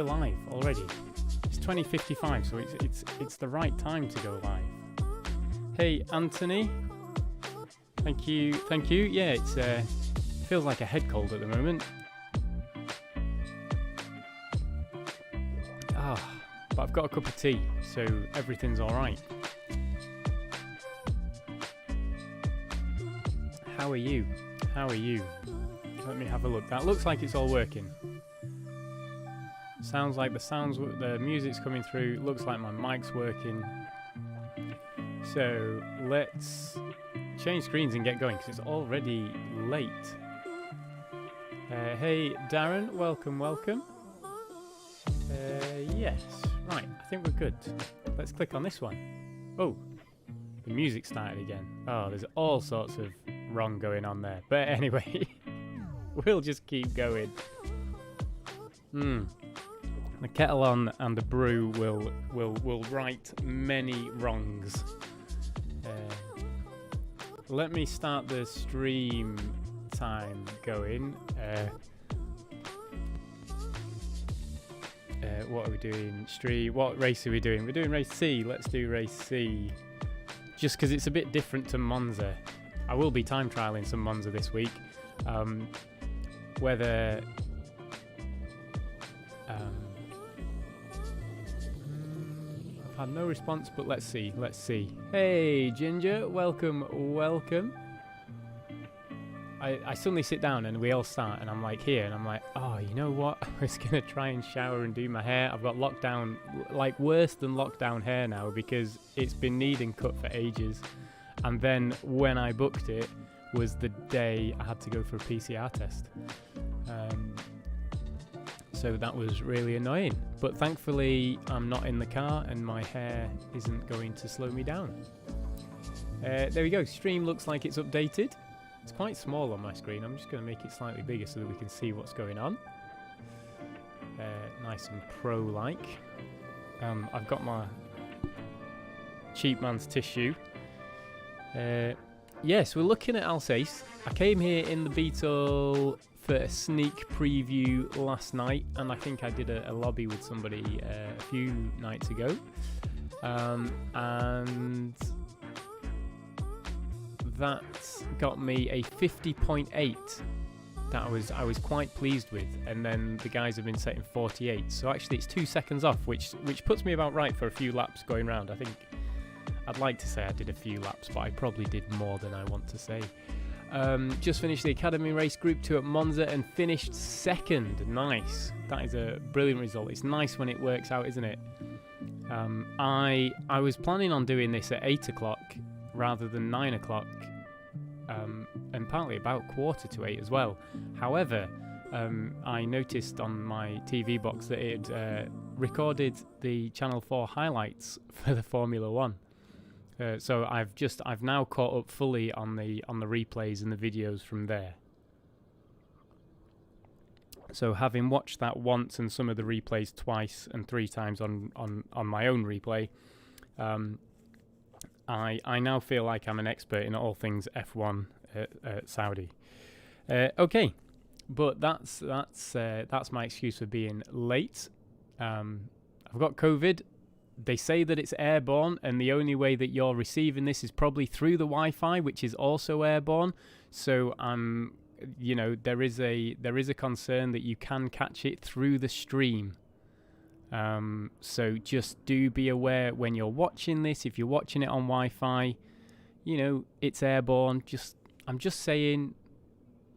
we're live already. It's 20:55, so it's the right time to go live. Hey, Anthony. Thank you. Yeah, it's feels like a head cold at the moment. But I've got a cup of tea, so everything's all right. How are you? Let me have a look. That looks like it's all working. Sounds like the music's coming through. Looks like my mic's working. So let's change screens and get going because it's already late. Hey Darren, welcome. Yes, right, I think we're good. Let's click on this one. Oh, the music started again. Oh, there's all sorts of wrong going on there. But anyway, we'll just keep going. The kettle on and the brew will right many wrongs. Let me start the stream time going. What are we doing? What race are we doing? We're doing race C. Let's do race C. Just because it's a bit different to Monza. I will be time trialing some Monza this week. Whether I've had no response, but let's see. Hey Ginger, welcome. I suddenly sit down and we all start and I'm like here and I'm like, oh, you know what? I was going to try and shower and do my hair. I've got lockdown, like worse than lockdown hair now because it's been needing cut for ages. And then when I booked it was the day I had to go for a PCR test. So that was really annoying. But thankfully I'm not in the car and my hair isn't going to slow me down. There we go. Stream looks like it's updated. It's quite small on my screen. I'm just going to make it slightly bigger so that we can see what's going on. Nice and pro-like. I've got my cheap man's tissue. Yes, we're looking at Alsace. I came here in the Beetle for a sneak preview last night, and I think I did a lobby with somebody a few nights ago. And that got me a 50.8 that I was quite pleased with, and then the guys have been setting 48, so actually it's 2 seconds off, which puts me about right for a few laps going round. I think I'd like to say I did a few laps, but I probably did more than I want to say. Just finished the Academy race Group 2 at Monza and finished second. Nice. That is a brilliant result. It's nice when it works out, isn't it? I was planning on doing this at 8 o'clock rather than 9 o'clock, and partly about 7:45 as well. However, I noticed on my TV box that it recorded the Channel 4 highlights for the Formula 1. So I've now caught up fully on the replays and the videos from there. So having watched that once and some of the replays twice and 3 times on my own replay, I now feel like I'm an expert in all things F1 at Saudi. Okay, but that's my excuse for being late. I've got COVID. They say that it's airborne, and the only way that you're receiving this is probably through the Wi-Fi, which is also airborne. So there is a concern that you can catch it through the stream. So just do be aware when you're watching this. If you're watching it on Wi-Fi, it's airborne. I'm just saying,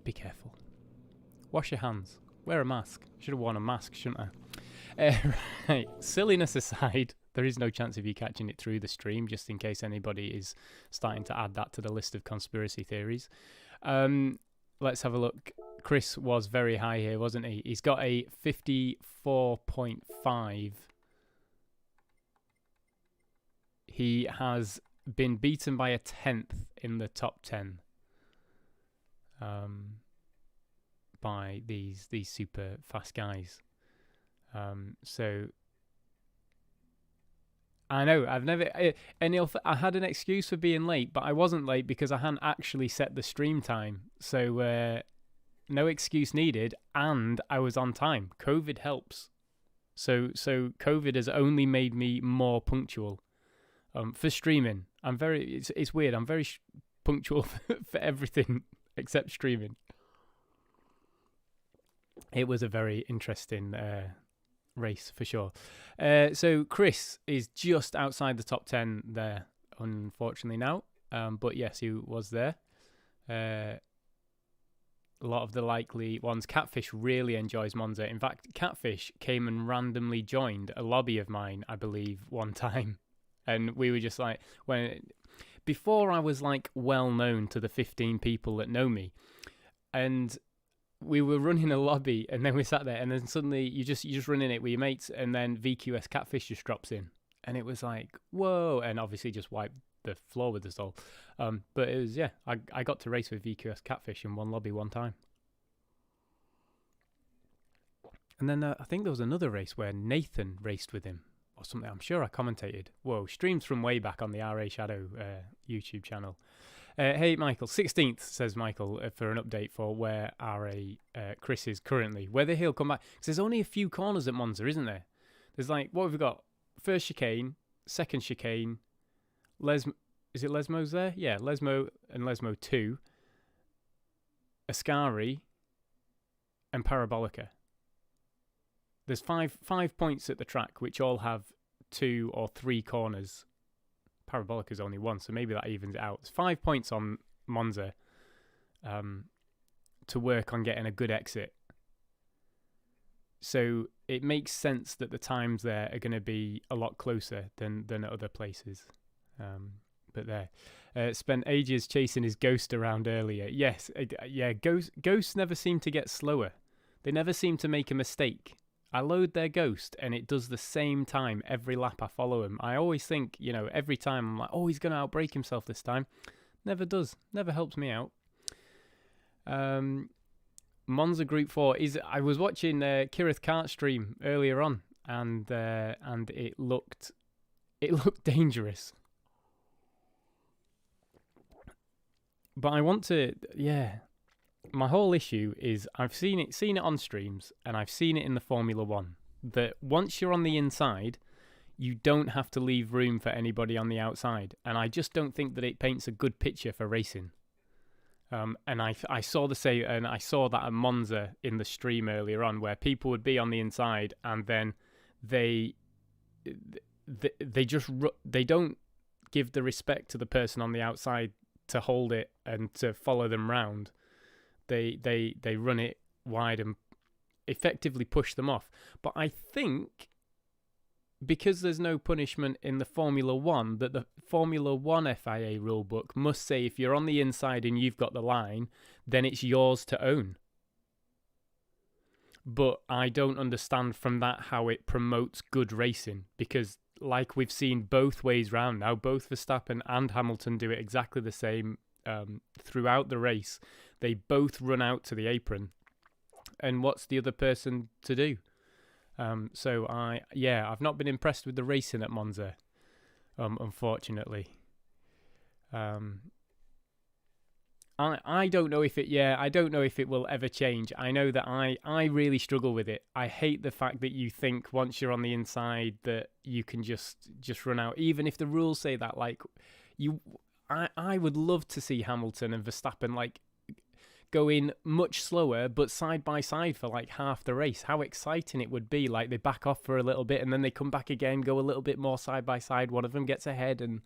be careful. Wash your hands. Wear a mask. Should have worn a mask, shouldn't I? Right. Silliness aside, there is no chance of you catching it through the stream, just in case anybody is starting to add that to the list of conspiracy theories. Let's have a look. Chris was very high here, wasn't he? He's got a 54.5. He has been beaten by a 10th in the top 10 by these super fast guys. So I know I had an excuse for being late, but I wasn't late because I hadn't actually set the stream time. So no excuse needed, and I was on time. COVID helps. So COVID has only made me more punctual. For streaming, it's weird. I'm very punctual for everything except streaming. It was a very interesting race for sure. So Chris is just outside the top 10 there, unfortunately now. But yes, he was there. A lot of the likely ones. Catfish really enjoys Monza. In fact, Catfish came and randomly joined a lobby of mine, I believe, one time. And we were just like, before I was like well known to the 15 people that know me. And we were running a lobby, and then we sat there, and then suddenly you just running it with your mates, and then VQS Catfish just drops in. And it was like, whoa, and obviously just wiped the floor with us all. But it was, I got to race with VQS Catfish in one lobby one time. And then I think there was another race where Nathan raced with him or something. I'm sure I commentated. Whoa, streams from way back on the RA Shadow YouTube channel. Hey, Michael, 16th, says Michael, for an update for where RA Chris is currently. Whether he'll come back. Because there's only a few corners at Monza, isn't there? There's like, what have we got? First chicane, second chicane, is it Lesmo's there? Yeah, Lesmo and Lesmo 2, Ascari, and Parabolica. There's five points at the track, which all have 2 or 3 corners. Parabolica's only 1, so maybe that evens it out. There's 5 points on Monza to work on getting a good exit. So it makes sense that the times there are going to be a lot closer than at other places. But there. Spent ages chasing his Ghost around earlier. Yes, Ghosts never seem to get slower. They never seem to make a mistake. I load their Ghost and it does the same time every lap I follow him. I always think, every time I'm like, oh, he's going to outbrake himself this time. Never does. Never helps me out. Monza Group 4 is. I was watching Kirith Kart stream earlier on, and it looked dangerous. But I want to, my whole issue is I've seen it on streams, and I've seen it in the Formula One, that once you're on the inside, you don't have to leave room for anybody on the outside. And I just don't think that it paints a good picture for racing. And I saw that at Monza in the stream earlier on, where people would be on the inside, and then they don't give the respect to the person on the outside to hold it and to follow them round. They run it wide and effectively push them off. But I think because there's no punishment in the Formula One, that the Formula One FIA rulebook must say if you're on the inside and you've got the line, then it's yours to own. But I don't understand from that how it promotes good racing, because like we've seen both ways round now, both Verstappen and Hamilton do it exactly the same throughout the race. They both run out to the apron. And what's the other person to do? So I've not been impressed with the racing at Monza, unfortunately. I don't know if it will ever change. I know that I really struggle with it. I hate the fact that you think once you're on the inside that you can just run out, even if the rules say that. Like I would love to see Hamilton and Verstappen like going much slower but side by side for like half the race. How exciting it would be. Like they back off for a little bit and then they come back again, go a little bit more side by side, one of them gets ahead, and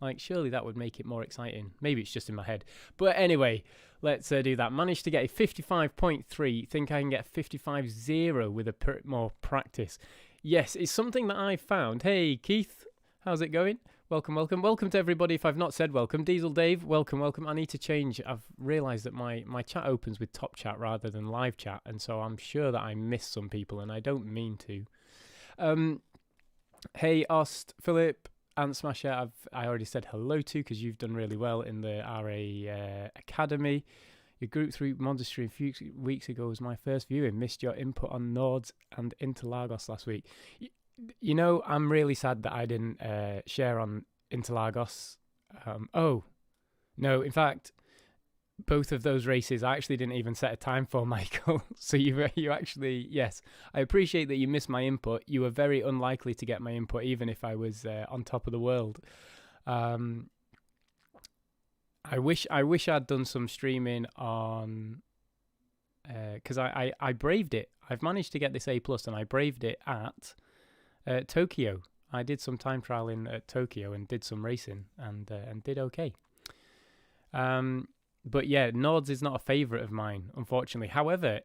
like surely that would make it more exciting. Maybe it's just in my head. But anyway, let's do that. Managed to get a 55.3. Think I can get 55.0 with a more practice. Yes, it's something that I found. Hey Keith, how's it going? Welcome to everybody. If I've not said welcome, Diesel Dave, welcome. I need to change. I've realised that my chat opens with top chat rather than live chat, and so I'm sure that I miss some people, and I don't mean to. Hey Ost, Philip, and Smasher, I already said hello to, because you've done really well in the RA Academy. Your Group 3 Monza stream a few weeks ago was my first viewing. Missed your input on Nords and Interlagos last week. You know, I'm really sad that I didn't share on Interlagos. No, in fact, both of those races I actually didn't even set a time for, Michael. So you actually, yes, I appreciate that you missed my input. You were very unlikely to get my input even if I was on top of the world. I wish I'd done some streaming on, because I braved it. I've managed to get this A+, and I braved it at Tokyo. I did some time trialing at Tokyo and did some racing and did okay. But yeah, Nords is not a favourite of mine, unfortunately. However,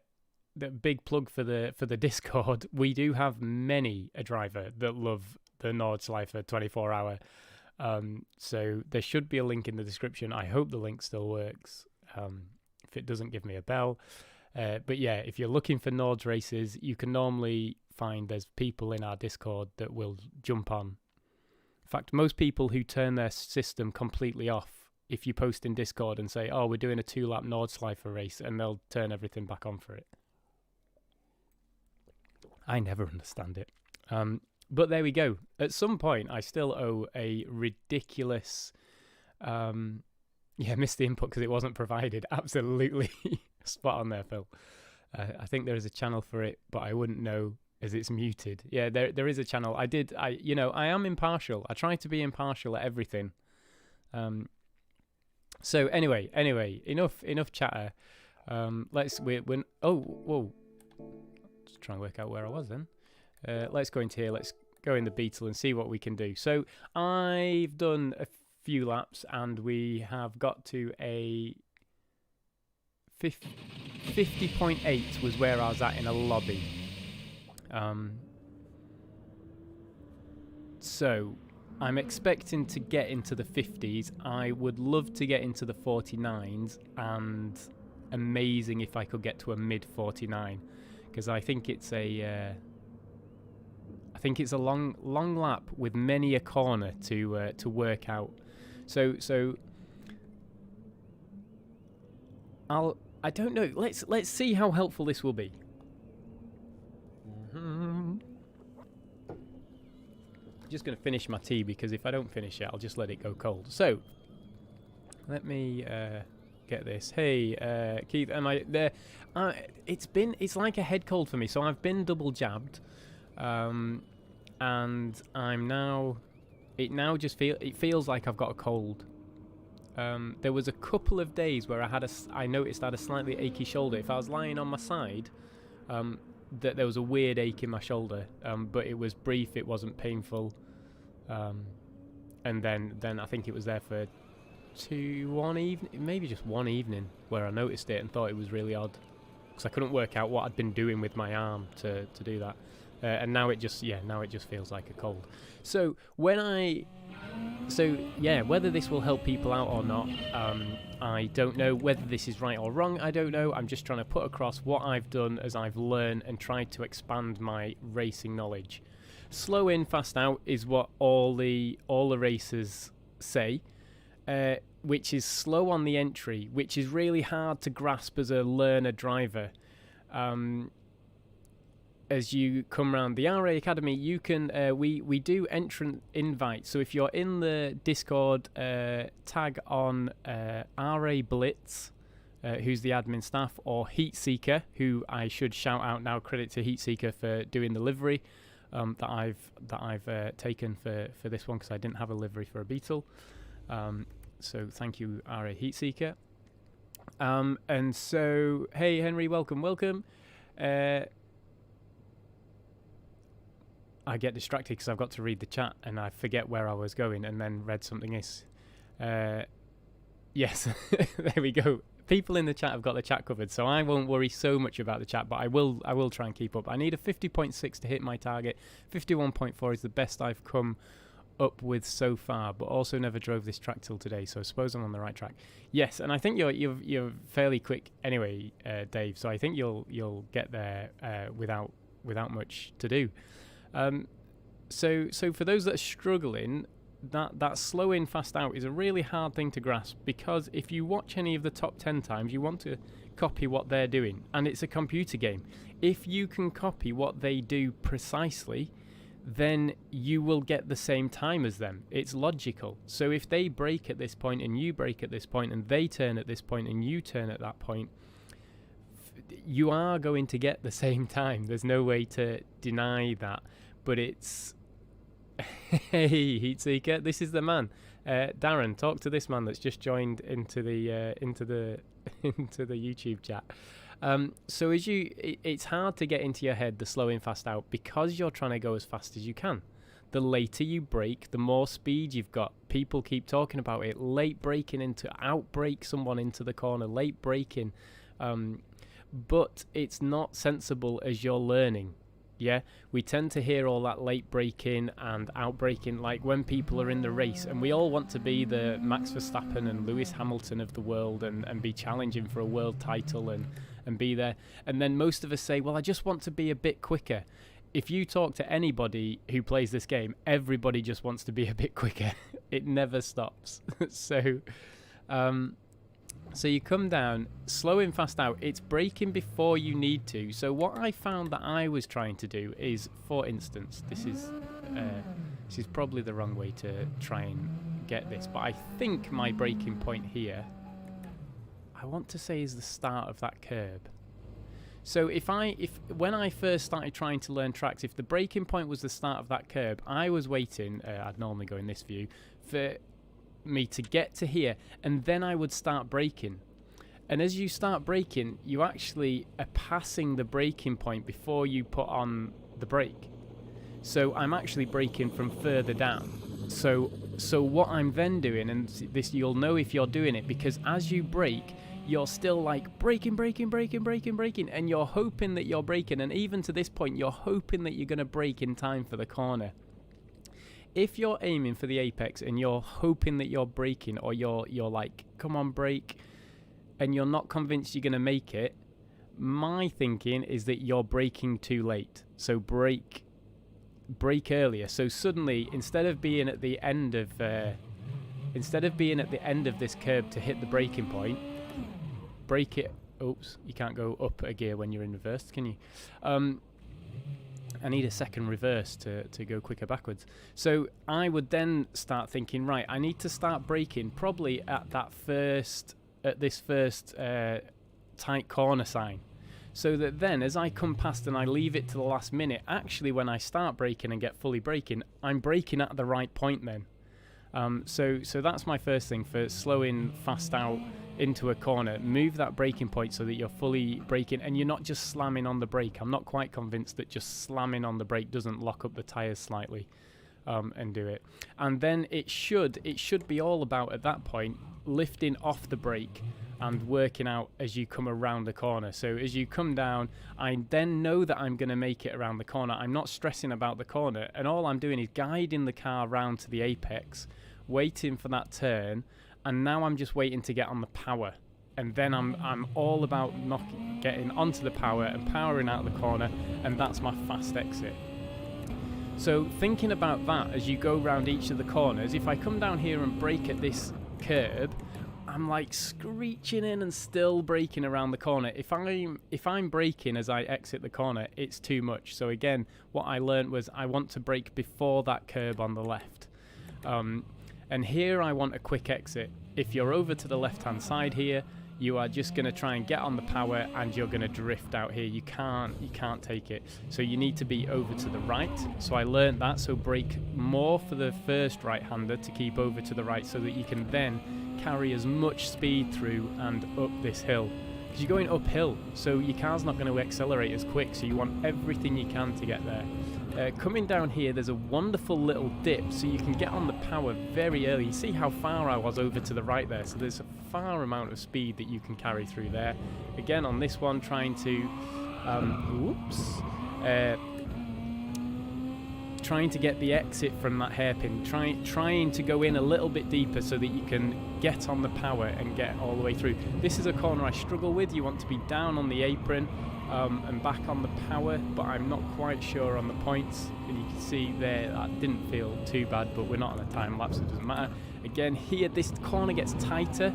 the big plug for the Discord, we do have many a driver that love the Nordschleifer 24-hour. So there should be a link in the description. I hope the link still works. If it doesn't, give me a bell. But yeah, if you're looking for Nords races, you can normally find there's people in our Discord that will jump on. In fact, most people who turn their system completely off, if you post in Discord and say, oh, we're doing a 2-lap Nordschleifer race, and they'll turn everything back on for it. I never understand it. But there we go. At some point, I still owe a ridiculous... missed the input because it wasn't provided. Absolutely spot on there, Phil. I think there is a channel for it, but I wouldn't know as it's muted. Yeah, there is a channel. I am impartial. I try to be impartial at everything. So anyway, enough chatter. Let's try and work out where I was then. Let's go into here. Let's go in the Beetle and see what we can do. So I've done a few laps and we have got to a 50.8 was where I was at in a lobby. So I'm expecting to get into the 50s. I would love to get into the 49s, and amazing if I could get to a mid 49, because I think it's a long lap with many a corner to work out. So I don't know. Let's see how helpful this will be. Just going to finish my tea, because if I don't finish it, I'll just let it go cold. So let me get this. Hey, Keith, am I there? It's like a head cold for me. So I've been double jabbed, and I'm now. It feels like I've got a cold. There was a couple of days where I noticed I had a slightly achy shoulder. If I was lying on my side, that there was a weird ache in my shoulder, but it was brief. It wasn't painful. And then I think it was there for one evening, maybe just one evening, where I noticed it and thought it was really odd, because I couldn't work out what I'd been doing with my arm to do that. And now it just feels like a cold. So whether this will help people out or not, I don't know. Whether this is right or wrong, I don't know. I'm just trying to put across what I've done as I've learned and tried to expand my racing knowledge. Slow in, fast out is what all the racers say, which is slow on the entry, which is really hard to grasp as a learner driver. As you come around the RA Academy, you can we do entrant invites. So if you're in the Discord, tag on RA Blitz, who's the admin staff, or Heatseeker, who I should shout out now. Credit to Heatseeker for doing the livery that I've taken for this one, because I didn't have a livery for a Beetle. So thank you, RA Heatseeker. And so, hey Henry, welcome. I get distracted because I've got to read the chat and I forget where I was going, and then read something else. Yes, there we go. People in the chat have got the chat covered, so I won't worry so much about the chat, but I will try and keep up. I need a 50.6 to hit my target. 51.4 is the best I've come up with so far, but also never drove this track till today, so I suppose I'm on the right track. Yes, and I think you're fairly quick anyway, Dave. So I think you'll get there without much to do. So for those that are struggling, that slow in, fast out is a really hard thing to grasp, because if you watch any of the top 10 times, you want to copy what they're doing, and it's a computer game. If you can copy what they do precisely, then you will get the same time as them. It's logical. So if they brake at this point and you brake at this point and they turn at this point and you turn at that point, you are going to get the same time. There's no way to deny that. But it's... Hey, Heatseeker, this is the man. Darren, talk to this man that's just joined into the into the YouTube chat. So it's hard to get into your head the slow in, fast out, because you're trying to go as fast as you can. The later you brake, the more speed you've got. People keep talking about it. Late braking into outbrake someone into the corner. Late braking, but it's not sensible as you're learning. Yeah, we tend to hear all that late braking and outbraking, like when people are in the race, and we all want to be the Max Verstappen and Lewis Hamilton of the world and be challenging for a world title and be there. And then most of us say, well, I just want to be a bit quicker. If you talk to anybody who plays this game, everybody just wants to be a bit quicker. It never stops. So you come down, slow in, fast out. It's braking before you need to. So what I found that I was trying to do is, for instance, this is probably the wrong way to try and get this, but I think my braking point here, I want to say, is the start of that curb. So when I first started trying to learn tracks, if the braking point was the start of that curb, I was waiting, I'd normally go in this view, for me to get to here, and then I would start braking. And as you start braking, you actually are passing the braking point before you put on the brake. So I'm actually braking from further down. So what I'm then doing, and this you'll know if you're doing it, because as you brake, you're still like braking, and you're hoping that you're braking, and even to this point, you're hoping that you're going to brake in time for the corner. If you're aiming for the apex and you're hoping that you're braking, or you're like, come on, brake, and you're not convinced you're going to make it, my thinking is that you're braking too late. So brake earlier. So suddenly, instead of being at the end of this curb to hit the braking point, brake it. Oops, you can't go up a gear when you're in reverse, can you? I need a second reverse to go quicker backwards. So I would then start thinking, right, I need to start braking probably at this first tight corner sign. So that then as I come past and I leave it to the last minute, actually when I start braking and get fully braking, I'm braking at the right point then. So that's my first thing for slowing fast out into a corner. Move that braking point so that you're fully braking and you're not just slamming on the brake. I'm not quite convinced that just slamming on the brake doesn't lock up the tires slightly and do it. And then it should be all about, at that point, lifting off the brake and working out as you come around the corner. So as you come down, I then know that I'm going to make it around the corner. I'm not stressing about the corner, and all I'm doing is guiding the car round to the apex, waiting for that turn, and now I'm just waiting to get on the power. And then I'm all about getting onto the power and powering out the corner, and that's my fast exit. So thinking about that as you go around each of the corners, if I come down here and brake at this curb, I'm like screeching in and still braking around the corner. If I'm braking as I exit the corner, it's too much. So again, what I learned was I want to brake before that curb on the left. And here I want a quick exit. If you're over to the left-hand side here, you are just going to try and get on the power and you're going to drift out here. You can't take it. So you need to be over to the right. So I learned that. So brake more for the first right-hander to keep over to the right so that you can then carry as much speed through and up this hill. Because you're going uphill, so your car's not going to accelerate as quick. So you want everything you can to get there. Coming down here, there's a wonderful little dip, so you can get on the power very early. You see how far I was over to the right there, so there's a far amount of speed that you can carry through there. Again, on this one, trying to trying to get the exit from that hairpin, trying to go in a little bit deeper so that you can get on the power and get all the way through. This is a corner I struggle with. You want to be down on the apron and back on the power, but I'm not quite sure on the points. And you can see there that didn't feel too bad, but we're not on a time lapse, so it doesn't matter. Again, here this corner gets tighter.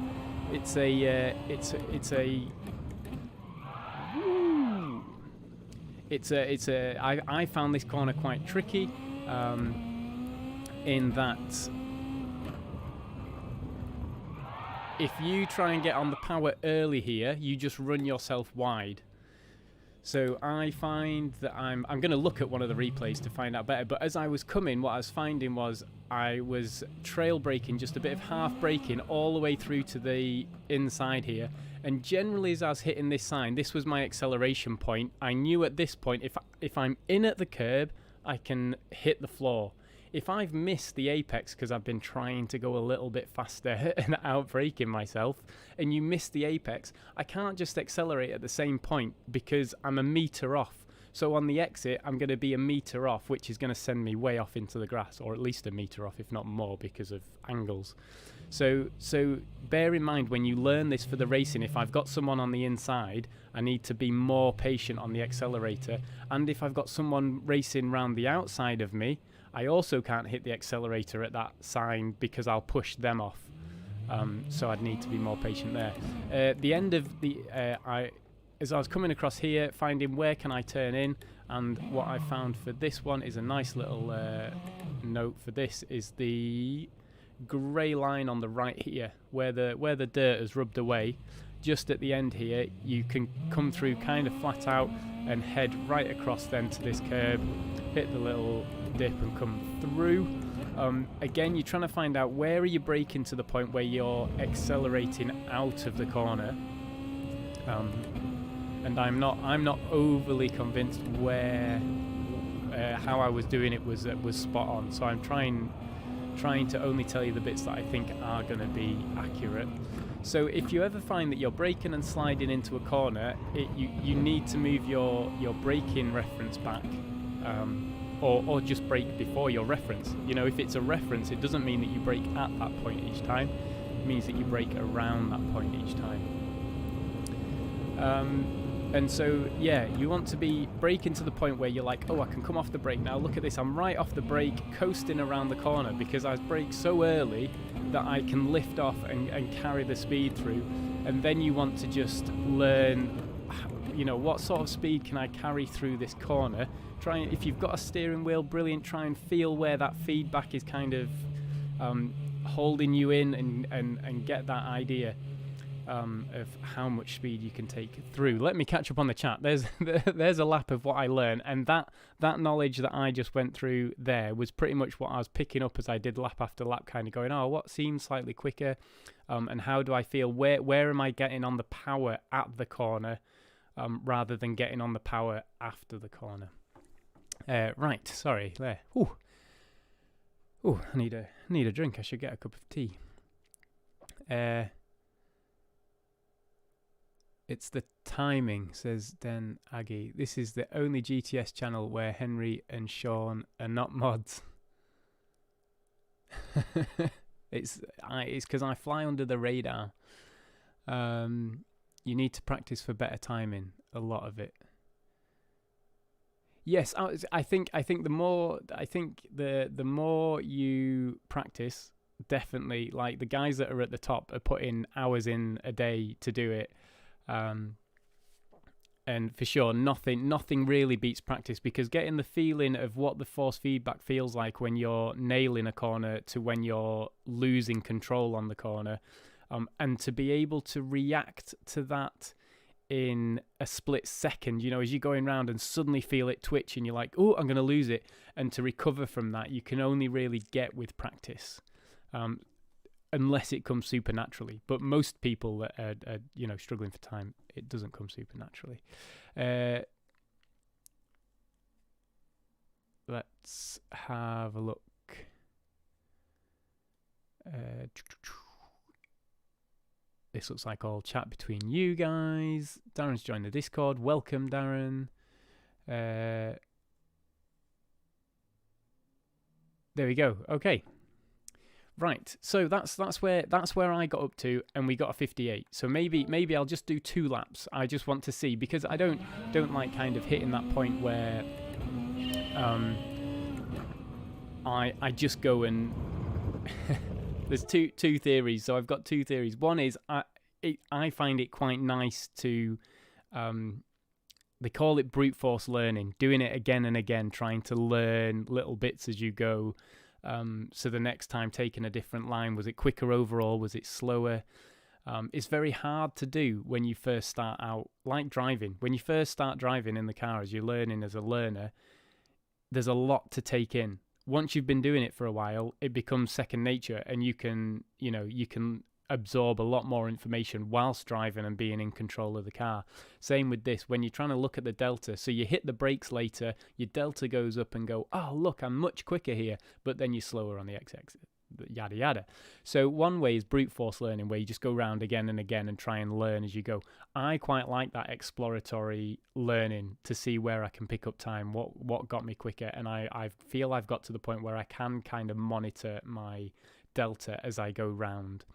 I found this corner quite tricky. in that if you try and get on the power early here, you just run yourself wide. So I find that I'm going to look at one of the replays to find out better, but as I was coming, what I was finding was I was trail braking, just a bit of half braking all the way through to the inside here, and generally as I was hitting this sign, this was my acceleration point. I knew at this point, if I'm in at the curb, I can hit the floor. If I've missed the apex because I've been trying to go a little bit faster and out-braking myself, and you miss the apex, I can't just accelerate at the same point because I'm a meter off. So on the exit, I'm going to be a meter off, which is going to send me way off into the grass, or at least a meter off, if not more, because of angles. So bear in mind when you learn this for the racing, if I've got someone on the inside, I need to be more patient on the accelerator. And if I've got someone racing around the outside of me, I also can't hit the accelerator at that sign because I'll push them off. So I'd need to be more patient there. The end of the... as I was coming across here, finding where can I turn in, and what I found for this one is a nice little note for this is the grey line on the right here, where the dirt has rubbed away. Just at the end here, you can come through kind of flat out and head right across then to this curb, hit the little dip and come through. Again, you're trying to find out where are you braking to the point where you're accelerating out of the corner. And I'm not overly convinced where how I was doing it was spot on. So I'm trying to only tell you the bits that I think are going to be accurate. So if you ever find that you're braking and sliding into a corner, you need to move your braking reference back, or just brake before your reference. You know, if it's a reference, it doesn't mean that you brake at that point each time. It means that you brake around that point each time. And so, yeah, you want to be braking to the point where you're like, oh, I can come off the brake now. Look at this, I'm right off the brake, coasting around the corner because I braked so early that I can lift off and carry the speed through. And then you want to just learn, you know, what sort of speed can I carry through this corner. If you've got a steering wheel, brilliant, try and feel where that feedback is kind of holding you in and get that idea. Of how much speed you can take through. Let me catch up on the chat. There's a lap of what I learned, and that knowledge that I just went through there was pretty much what I was picking up as I did lap after lap, kind of going, oh, what seems slightly quicker, and how do I feel? Where am I getting on the power at the corner, rather than getting on the power after the corner? Right, sorry, there. Ooh, I need a drink. I should get a cup of tea. It's the timing, says Den Aggie. This is the only GTS channel where Henry and Sean are not mods. It's because I fly under the radar. You need to practice for better timing. A lot of it. Yes, I think the more you practice, definitely. Like the guys that are at the top are putting hours in a day to do it. And for sure, nothing really beats practice, because getting the feeling of what the force feedback feels like when you're nailing a corner to when you're losing control on the corner, and to be able to react to that in a split second, you know, as you're going around and suddenly feel it twitch and you're like, oh, I'm going to lose it. And to recover from that, you can only really get with practice. Unless it comes supernaturally, but most people that are you know, struggling for time, it doesn't come supernaturally. Let's have a look. This looks like all chat between you guys. Darren's joined the Discord. Welcome, Darren. There we go. Okay. Right, so that's where I got up to, and we got a 58. So maybe I'll just do 2 laps. I just want to see, because I don't like kind of hitting that point where I just go and there's two theories. So I've got 2 theories. One is I find it quite nice to they call it brute force learning, doing it again and again, trying to learn little bits as you go. So the next time taking a different line, was it quicker overall? Was it slower? It's very hard to do when you first start out, like driving. When you first start driving in the car as you're learning as a learner, there's a lot to take in. Once you've been doing it for a while, it becomes second nature, and you can absorb a lot more information whilst driving and being in control of the car. Same with this, when you're trying to look at the delta, so you hit the brakes later, your delta goes up and go, oh look, I'm much quicker here, but then you're slower on the x-axis, yada yada. So one way is brute force learning, where you just go round again and again and try and learn as you go. I quite like that exploratory learning to see where I can pick up time, what got me quicker, and I feel I've got to the point where I can kind of monitor my delta as I go round.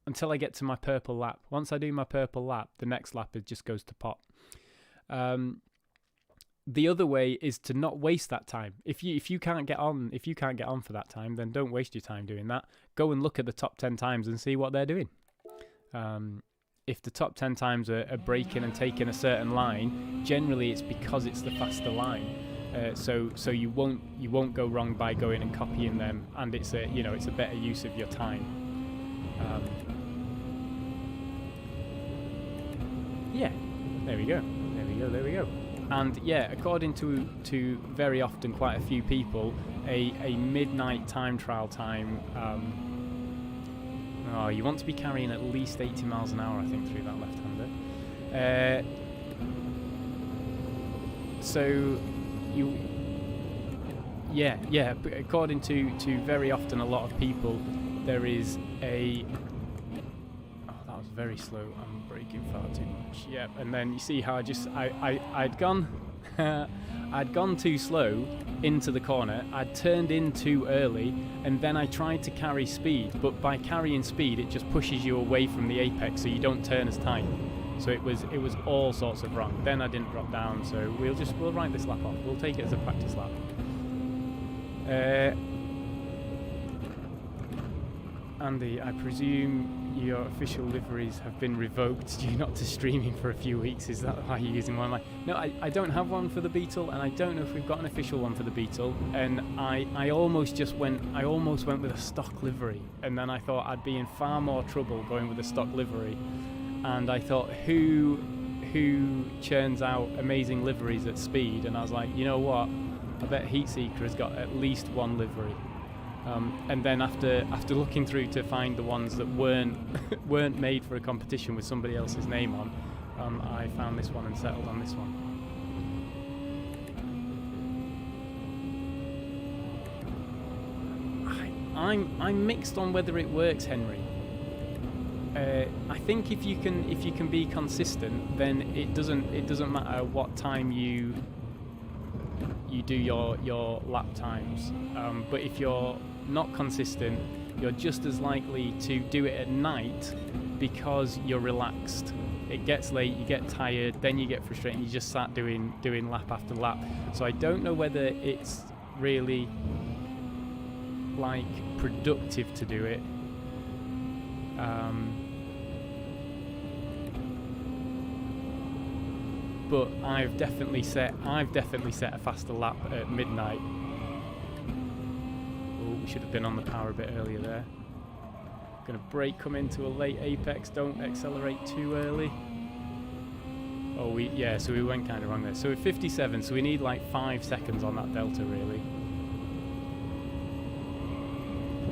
Until I get to my purple lap. Once I do my purple lap, the next lap it just goes to pot. The other way is to not waste that time. If you can't get on for that time, then don't waste your time doing that. Go and look at the top 10 times and see what they're doing. If the top 10 times are breaking and taking a certain line, generally it's because it's the faster line. So you won't go wrong by going and copying them, and it's a better use of your time. Yeah, there we go. And yeah, according to very often quite a few people, a midnight time trial time, you want to be carrying at least 80 miles an hour, I think, through that left-hander. According to very often a lot of people, there is a... Oh, that was very slow. I'm braking far too much. Yeah, and then you see how I'd gone... I'd gone too slow into the corner. I'd turned in too early, and then I tried to carry speed. But by carrying speed, it just pushes you away from the apex, so you don't turn as tight. So it was all sorts of wrong. Then I didn't drop down, so we'll write this lap off. We'll take it as a practice lap. Andy, I presume your official liveries have been revoked due not to streaming for a few weeks. Is that why you're using one? No, I don't have one for the Beetle, and I don't know if we've got an official one for the Beetle. And I almost went with a stock livery, and then I thought I'd be in far more trouble going with a stock livery. And I thought, who churns out amazing liveries at speed? And I was like, you know what? I bet Heatseeker has got at least one livery. And then after looking through to find the ones that weren't made for a competition with somebody else's name on, I found this one and settled on this one. I'm mixed on whether it works, Henry. I think if you can be consistent, then it doesn't matter what time you do your lap times. But if you're not consistent, you're just as likely to do it at night because you're relaxed. It gets late, you get tired, then you get frustrated, you just start doing lap after lap. So I don't know whether it's really like productive to do it. But I've definitely set a faster lap at midnight. Oh, we should have been on the power a bit earlier there. Gonna brake, come into a late apex, don't accelerate too early. So we went kind of wrong there. So we're 57, so we need like 5 seconds on that delta really.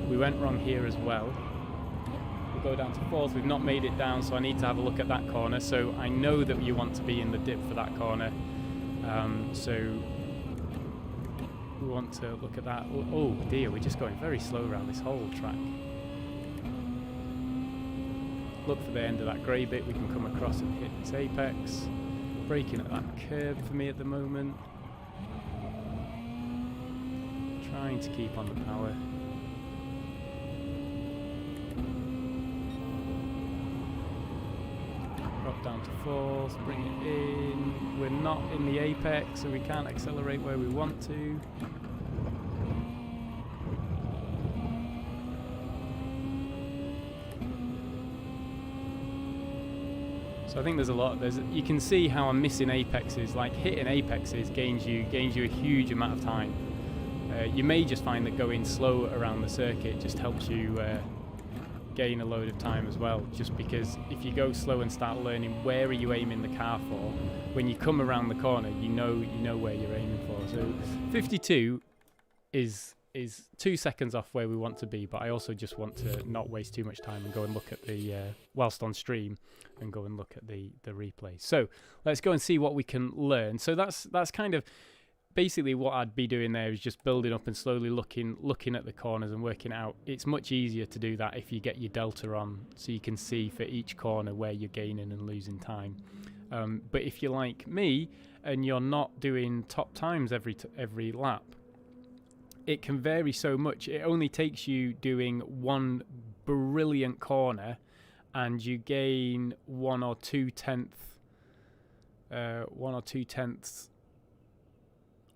We went wrong here as well. Go down to 4th, we've not made it down, so I need to have a look at that corner. So I know that you want to be in the dip for that corner, so we want to look at that. Oh dear, we're just going very slow around this whole track. Look for the end of that grey bit, we can come across and hit its apex. Braking at that curb for me at the moment. Trying to keep on the power. Down to 4th, bring it in. We're not in the apex, so we can't accelerate where we want to. So I think there's a lot. You can see how I'm missing apexes. Like hitting apexes gains you a huge amount of time. You may just find that going slow around the circuit just helps you gain a load of time as well. Just because if you go slow and start learning where are you aiming the car for, when you come around the corner, you know where you're aiming for. So 52 is 2 seconds off where we want to be, but I also just want to not waste too much time and go and look at the whilst on stream and go and look at the replay. So let's go and see what we can learn. So that's kind of basically what I'd be doing there, is just building up and slowly looking at the corners and working out. It's much easier to do that if you get your delta on, so you can see for each corner where you're gaining and losing time. But if you're like me and you're not doing top times every lap, it can vary so much. It only takes you doing one brilliant corner and you gain 1 or 2 tenths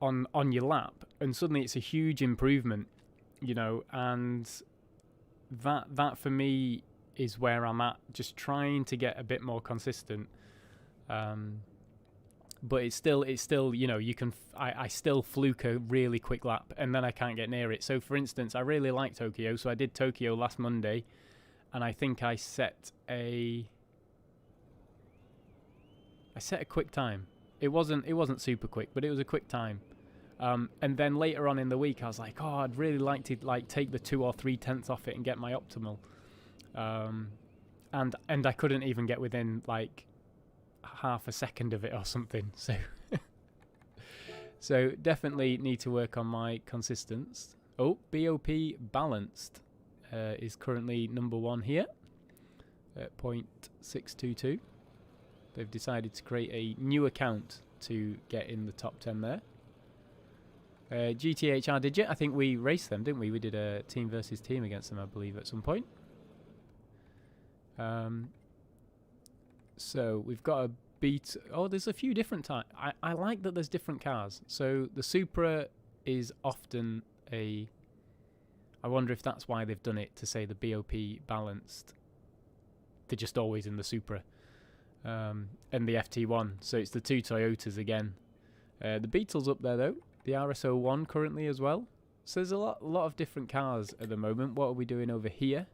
on your lap, and suddenly it's a huge improvement, and that for me is where I'm at, just trying to get a bit more consistent. But it's still, I still fluke a really quick lap and then I can't get near it. So for instance, I really like Tokyo. So I did Tokyo last Monday and I think I set a quick time. It wasn't super quick, but it was a quick time. And then later on in the week, I was like, oh, I'd really like to take the 2 or 3 tenths off it and get my optimal. And I couldn't even get within like half a second of it or something. So definitely need to work on my consistency. Oh, BOP balanced is currently number 1 here at 0.622. They've decided to create a new account to get in the top 10 there. GTHR Digit, I think we raced them, didn't we? We did a team versus team against them, I believe, at some point. So we've got a beat. Oh, there's a few different types. I like that there's different cars. So the Supra is often I wonder if that's why they've done it, to say the BOP balanced. They're just always in the Supra. And the FT1. So it's the 2 Toyotas again. The Beetle's up there though. The RS01 currently as well. So there's a lot of different cars at the moment. What are we doing over here?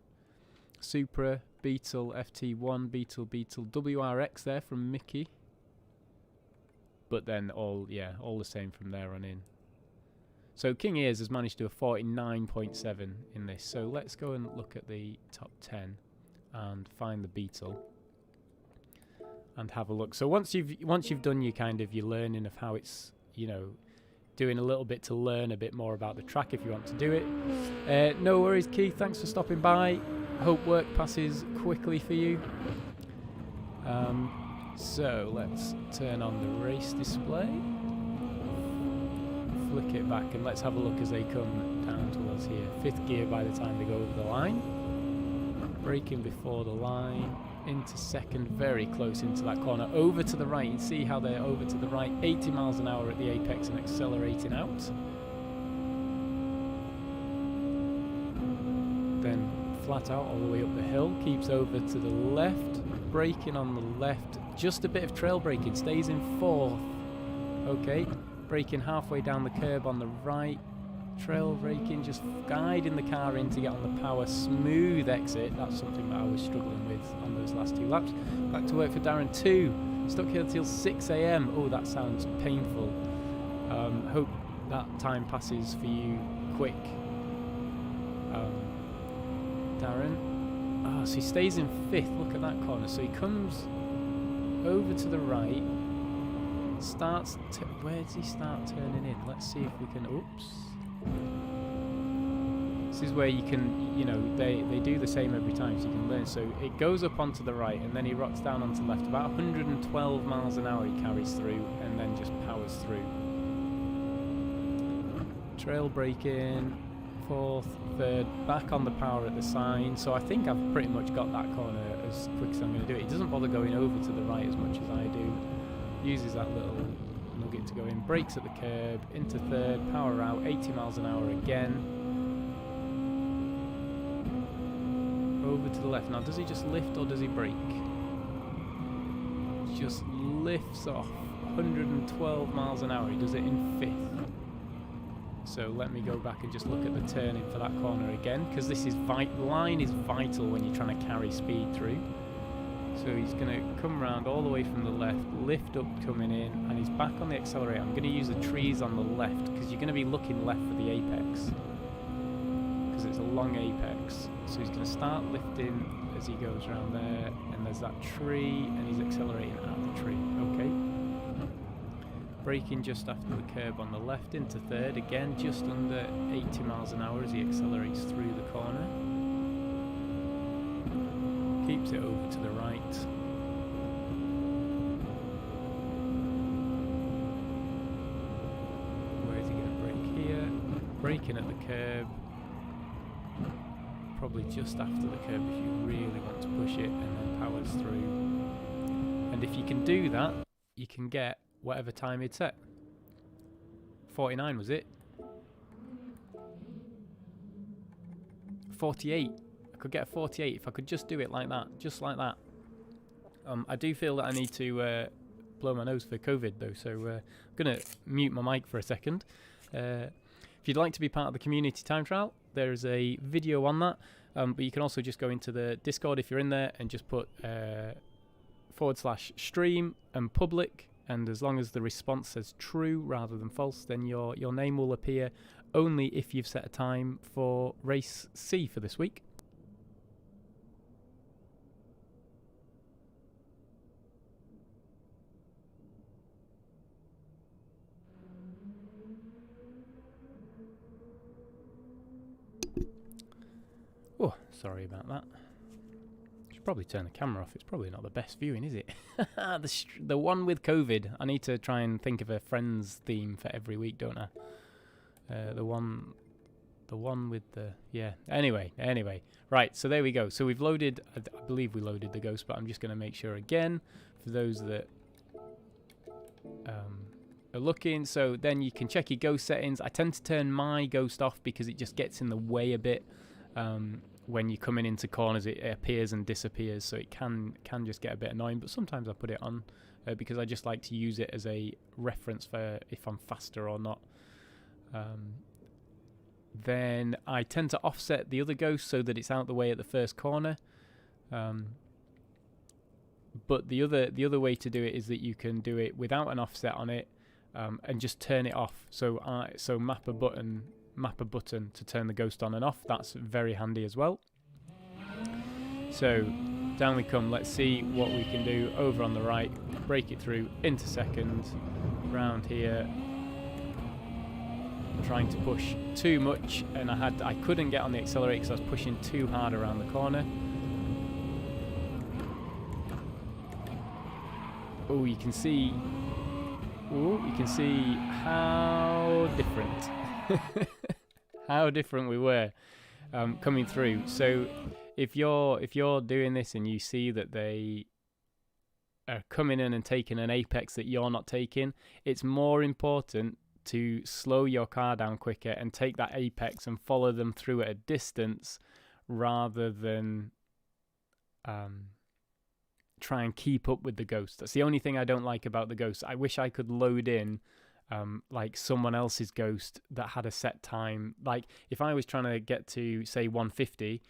Supra, Beetle, FT1, Beetle, WRX there from Mickey. But then all the same from there on in. So King Ears has managed to do a 49.7 in this. So let's go and look at the top 10 and find the Beetle and have a look. So once you've done your learning of how it's, doing a little bit to learn a bit more about the track if you want to do it. No worries, Keith. Thanks for stopping by. Hope work passes quickly for you. So let's turn on the race display. Flick it back and let's have a look as they come down to us here. 5th gear by the time they go over the line. Braking before the line. Into 2nd, very close into that corner. Over to the right. You see how they're over to the right. 80 miles an hour at the apex and accelerating out. Then flat out all the way up the hill. Keeps over to the left. Braking on the left. Just a bit of trail braking. Stays in 4th. Okay. Braking halfway down the curb on the right. Trail braking, just guiding the car in to get on the power. Smooth exit. That's something that I was struggling with on those last 2 laps. Back to work for Darren 2. Stuck here till 6 a.m. Oh, that sounds painful. Hope that time passes for you quick. Darren. Oh, so he stays in 5th. Look at that corner. So he comes over to the right. Starts. Where does he start turning in? Let's see if we can. Oops. This is where you can, they do the same every time, so you can learn. So it goes up onto the right and then he rocks down onto the left. About 112 miles an hour he carries through and then just powers through. Trail braking, 4th, 3rd, back on the power at the sign. So I think I've pretty much got that corner as quick as I'm going to do it. He doesn't bother going over to the right as much as I do. Uses that little nugget to go in. Brakes at the curb, into 3rd, power out, 80 miles an hour again. Over to the left. Now, does he just lift or does he brake? just lifts off 112 miles an hour. He does it in fifth. So let me go back and just look at the turning for that corner again, because this is line is vital when you're trying to carry speed through. So he's going to come round all the way from the left, lift up coming in, and he's back on the accelerator. I'm going to use the trees on the left, because you're going to be looking left for the apex, because it's a long apex. So he's going to start lifting as he goes around there, and there's that tree, and he's accelerating at the tree. Okay. Braking just after the curb on the left into third, again just under 80 miles an hour as he accelerates through the corner. Keeps it over to the right. Where is he going to brake here? Braking at the curb. Probably just after the curb if you really want to push it, and then powers through. And if you can do that, you can get whatever time he'd set. 49 was it? 48. I could get a 48 if I could just do it like that, just like that. I do feel that I need to blow my nose for COVID though, so I'm going to mute my mic for a second. If you'd like to be part of the community time trial, there's a video on that, but you can also just go into the Discord if you're in there and just put /stream and public, and as long as the response says true rather than false, then your name will appear only if you've set a time for race C for this week. Oh, sorry about that. Should probably turn the camera off. It's probably not the best viewing, is it? The one with COVID. I need to try and think of a Friends theme for every week, don't I? The one with the Anyway, right. So there we go. So we've loaded. I believe we loaded the ghost, but I'm just going to make sure again for those that are looking. So then you can check your ghost settings. I tend to turn my ghost off because it just gets in the way a bit. When you're coming into corners, it appears and disappears, so it can just get a bit annoying, but sometimes I put it on because I just like to use it as a reference for if I'm faster or not. Then I tend to offset the other ghost so that it's out the way at the first corner. But the other way to do it is that you can do it without an offset on it and just turn it off. So map a button to turn the ghost on and off. That's very handy as well. So down we come. Let's see what we can do over on the right. Break it through into second. Round here. Trying to push too much, and I couldn't get on the accelerator because I was pushing too hard around the corner. Oh, you can see how different how different we were coming through. So if you're doing this and you see that they are coming in and taking an apex that you're not taking, it's more important to slow your car down quicker and take that apex and follow them through at a distance rather than try and keep up with the ghost. That's the only thing I don't like about the ghost. I wish I could load in like someone else's ghost that had a set time. Like if I was trying to get to say 150,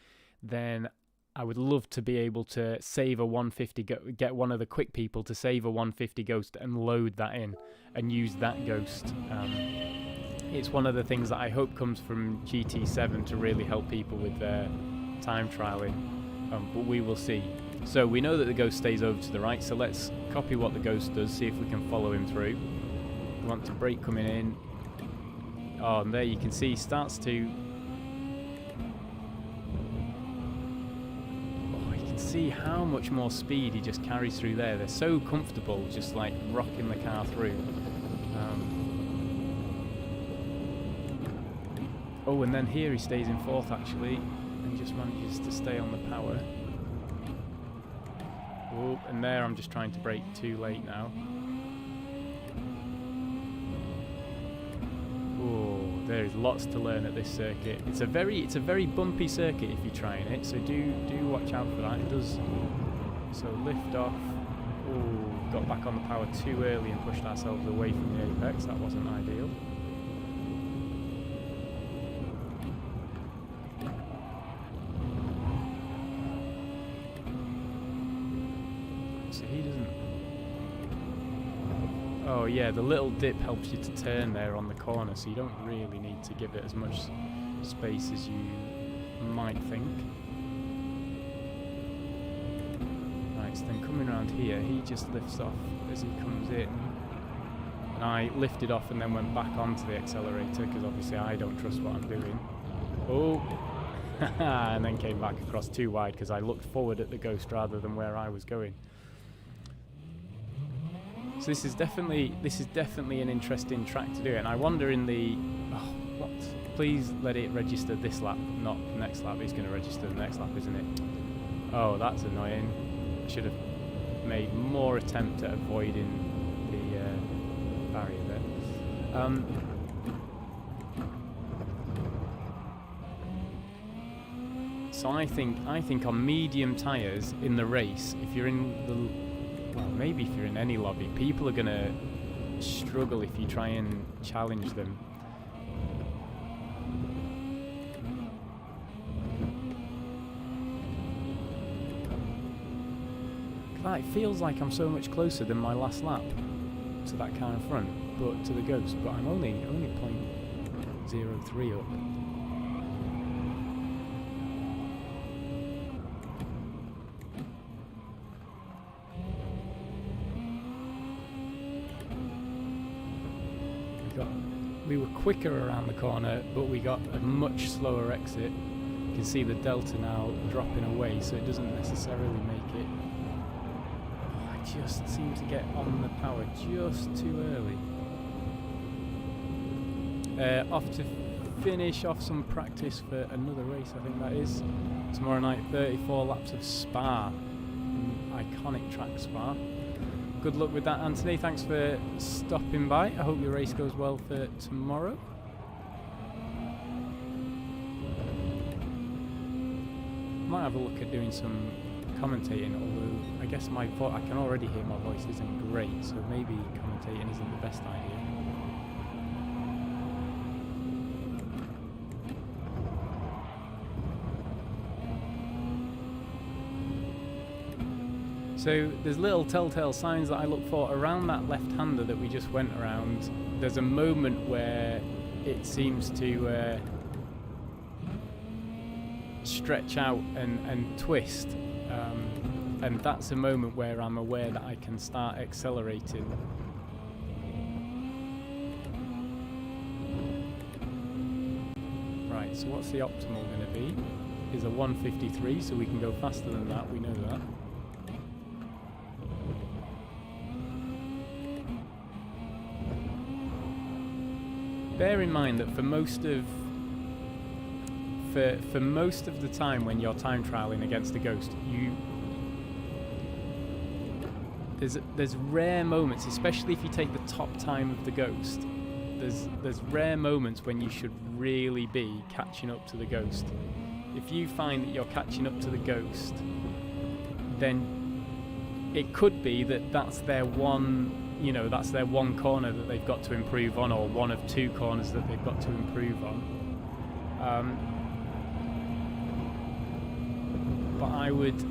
then I would love to be able to save a 150, get one of the quick people to save a 150 ghost and load that in and use that ghost. It's one of the things that I hope comes from GT7 to really help people with their time trialing, but we will see. So we know that the ghost stays over to the right, so let's copy what the ghost does, see if we can follow him through. We want to brake coming in. Oh, and there you can see he starts to... Oh, you can see how much more speed he just carries through there. They're so comfortable, just like rocking the car through. Oh, and then here he stays in fourth actually, and just manages to stay on the power. Oh, and there I'm just trying to brake too late now. Oh, there is lots to learn at this circuit. It's a very bumpy circuit if you're trying it, so do watch out for that. It does. So lift off. Oh, got back on the power too early and pushed ourselves away from the apex. That wasn't ideal. So he doesn't... Oh yeah, the little dip helps you to turn there on the corner, so you don't really need to give it as much space as you might think. Right, so then coming around here, he just lifts off as he comes in. And I lifted off and then went back onto the accelerator, because obviously I don't trust what I'm doing. Oh! And then came back across too wide, because I looked forward at the ghost rather than where I was going. So this is definitely an interesting track to do, and I wonder in the... Oh, what? Please let it register this lap, not the next lap. It's going to register the next lap, isn't it? Oh, that's annoying. I should have made more attempt at avoiding the barrier there. So I think on medium tyres in the race, if you're in the... Well, maybe if you're in any lobby, people are going to struggle if you try and challenge them. It feels like I'm so much closer than my last lap to that car in front, but to the ghost. But I'm only 0.03 up. We were quicker around the corner, but we got a much slower exit. You can see the delta now dropping away, so it doesn't necessarily make it. Oh, I just seem to get on the power just too early. Off to finish off some practice for another race, I think that is. Tomorrow night, 34 laps of Spa. Iconic track, Spa. Good luck with that, Anthony. Thanks for stopping by. I hope your race goes well for tomorrow. Might have a look at doing some commentating, although I guess I can already hear my voice isn't great, so maybe commentating isn't the best idea. So there's little telltale signs that I look for around that left-hander that we just went around. There's a moment where it seems to stretch out and twist, and that's a moment where I'm aware that I can start accelerating. Right, so what's the optimal going to be? Is a 153, so we can go faster than that, we know that. Bear in mind that for most of the time when you're time trialing against a ghost, there's rare moments, especially if you take the top time of the ghost. There's rare moments when you should really be catching up to the ghost. If you find that you're catching up to the ghost, then it could be that that's their one. That's their one corner that they've got to improve on, or one of two corners that they've got to improve on. But I would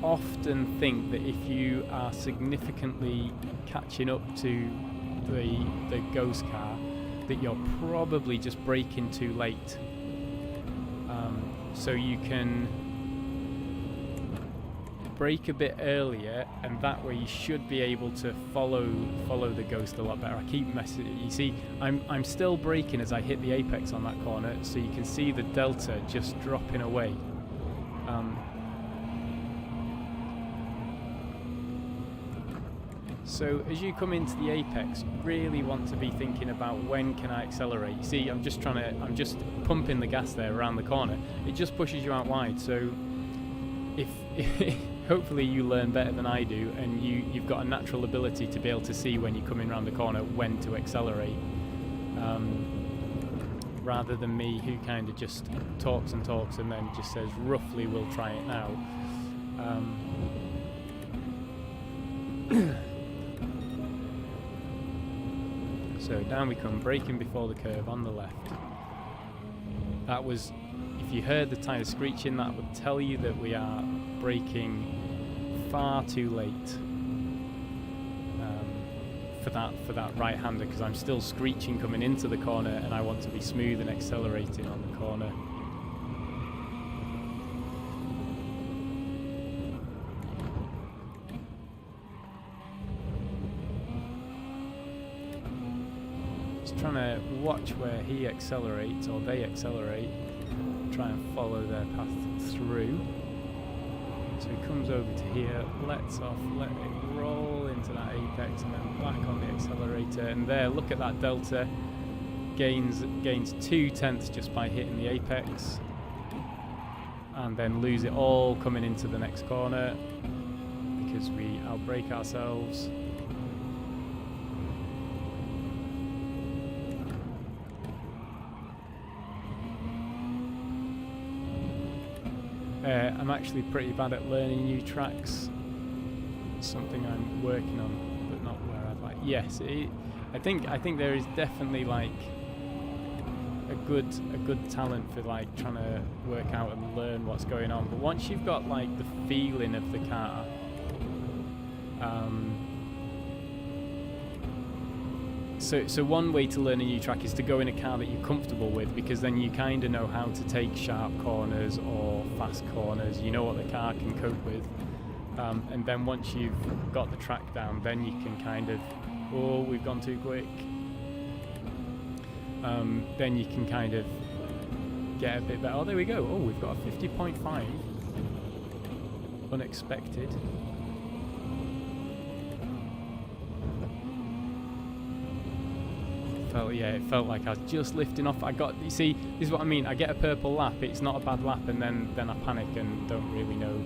often think that if you are significantly catching up to the ghost car, that you're probably just braking too late. So you can brake a bit earlier, and that way you should be able to follow the ghost a lot better. I keep messing. You see, I'm still braking as I hit the apex on that corner, so you can see the delta just dropping away. So as you come into the apex, you really want to be thinking about when can I accelerate. You see, I'm just pumping the gas there around the corner. It just pushes you out wide. So if hopefully you learn better than I do, and you've got a natural ability to be able to see when you're coming around the corner when to accelerate, rather than me who kind of just talks and talks and then just says roughly we'll try it now. So down we come, braking before the curve on the left. That was, if you heard the tyres screeching, that would tell you that we are braking far too late for that right-hander, because I'm still screeching coming into the corner and I want to be smooth and accelerating on the corner. Trying to watch where he accelerates or they accelerate, try and follow their path through. So he comes over to here, lets off, let it roll into that apex and then back on the accelerator, and there, look at that delta, gains 0.2 just by hitting the apex, and then lose it all coming into the next corner because we outbrake ourselves. I'm actually pretty bad at learning new tracks. It's something I'm working on, but not where I'd like. Yes, I think there is definitely like a good talent for like trying to work out and learn what's going on. But once you've got like the feeling of the car, So one way to learn a new track is to go in a car that you're comfortable with, because then you kind of know how to take sharp corners or fast corners. You know what the car can cope with. And then once you've got the track down, then you can kind of, oh, we've gone too quick. Then you can kind of get a bit better. Oh, there we go. Oh, we've got a 50.5. Unexpected. It felt like I was just lifting off. You see, this is what I mean. I get a purple lap. It's not a bad lap, and then I panic and don't really know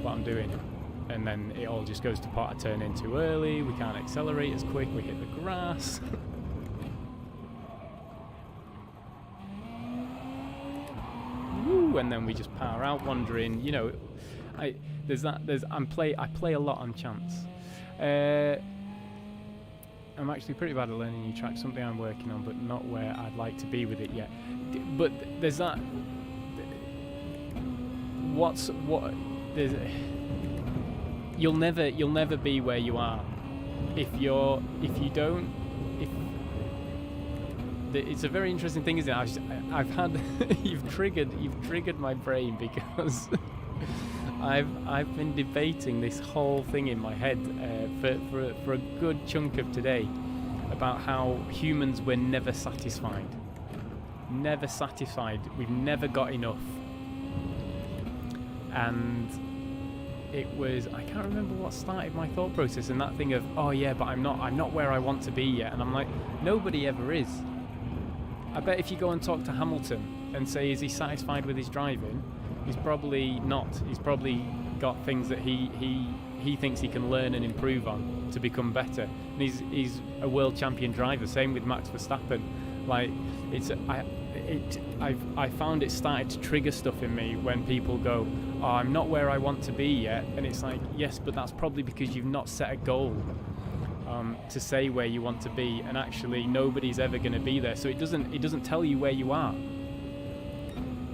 what I'm doing. And then it all just goes to pot. I turn in too early. We can't accelerate as quick. We hit the grass. Woo, and then we just power out, wandering. You know, I play a lot on chance. I'm actually pretty bad at learning new tracks, something I'm working on, but not where I'd like to be with it yet. But there's that. You'll never be where you are it's a very interesting thing, isn't it? I've had you've triggered my brain, because I've been debating this whole thing in my head for a good chunk of today, about how humans were never satisfied. Never satisfied. We've never got enough. And it was, I can't remember what started my thought process, and that thing of, oh yeah, but I'm not where I want to be yet. And I'm like, nobody ever is. I bet if you go and talk to Hamilton and say, is he satisfied with his driving? He's probably not. He's probably got things that he thinks he can learn and improve on to become better. And he's a world champion driver. Same with Max Verstappen. Like, I found it started to trigger stuff in me when people go, oh, I'm not where I want to be yet. And it's like, yes, but that's probably because you've not set a goal to say where you want to be. And actually, nobody's ever going to be there. So it doesn't tell you where you are.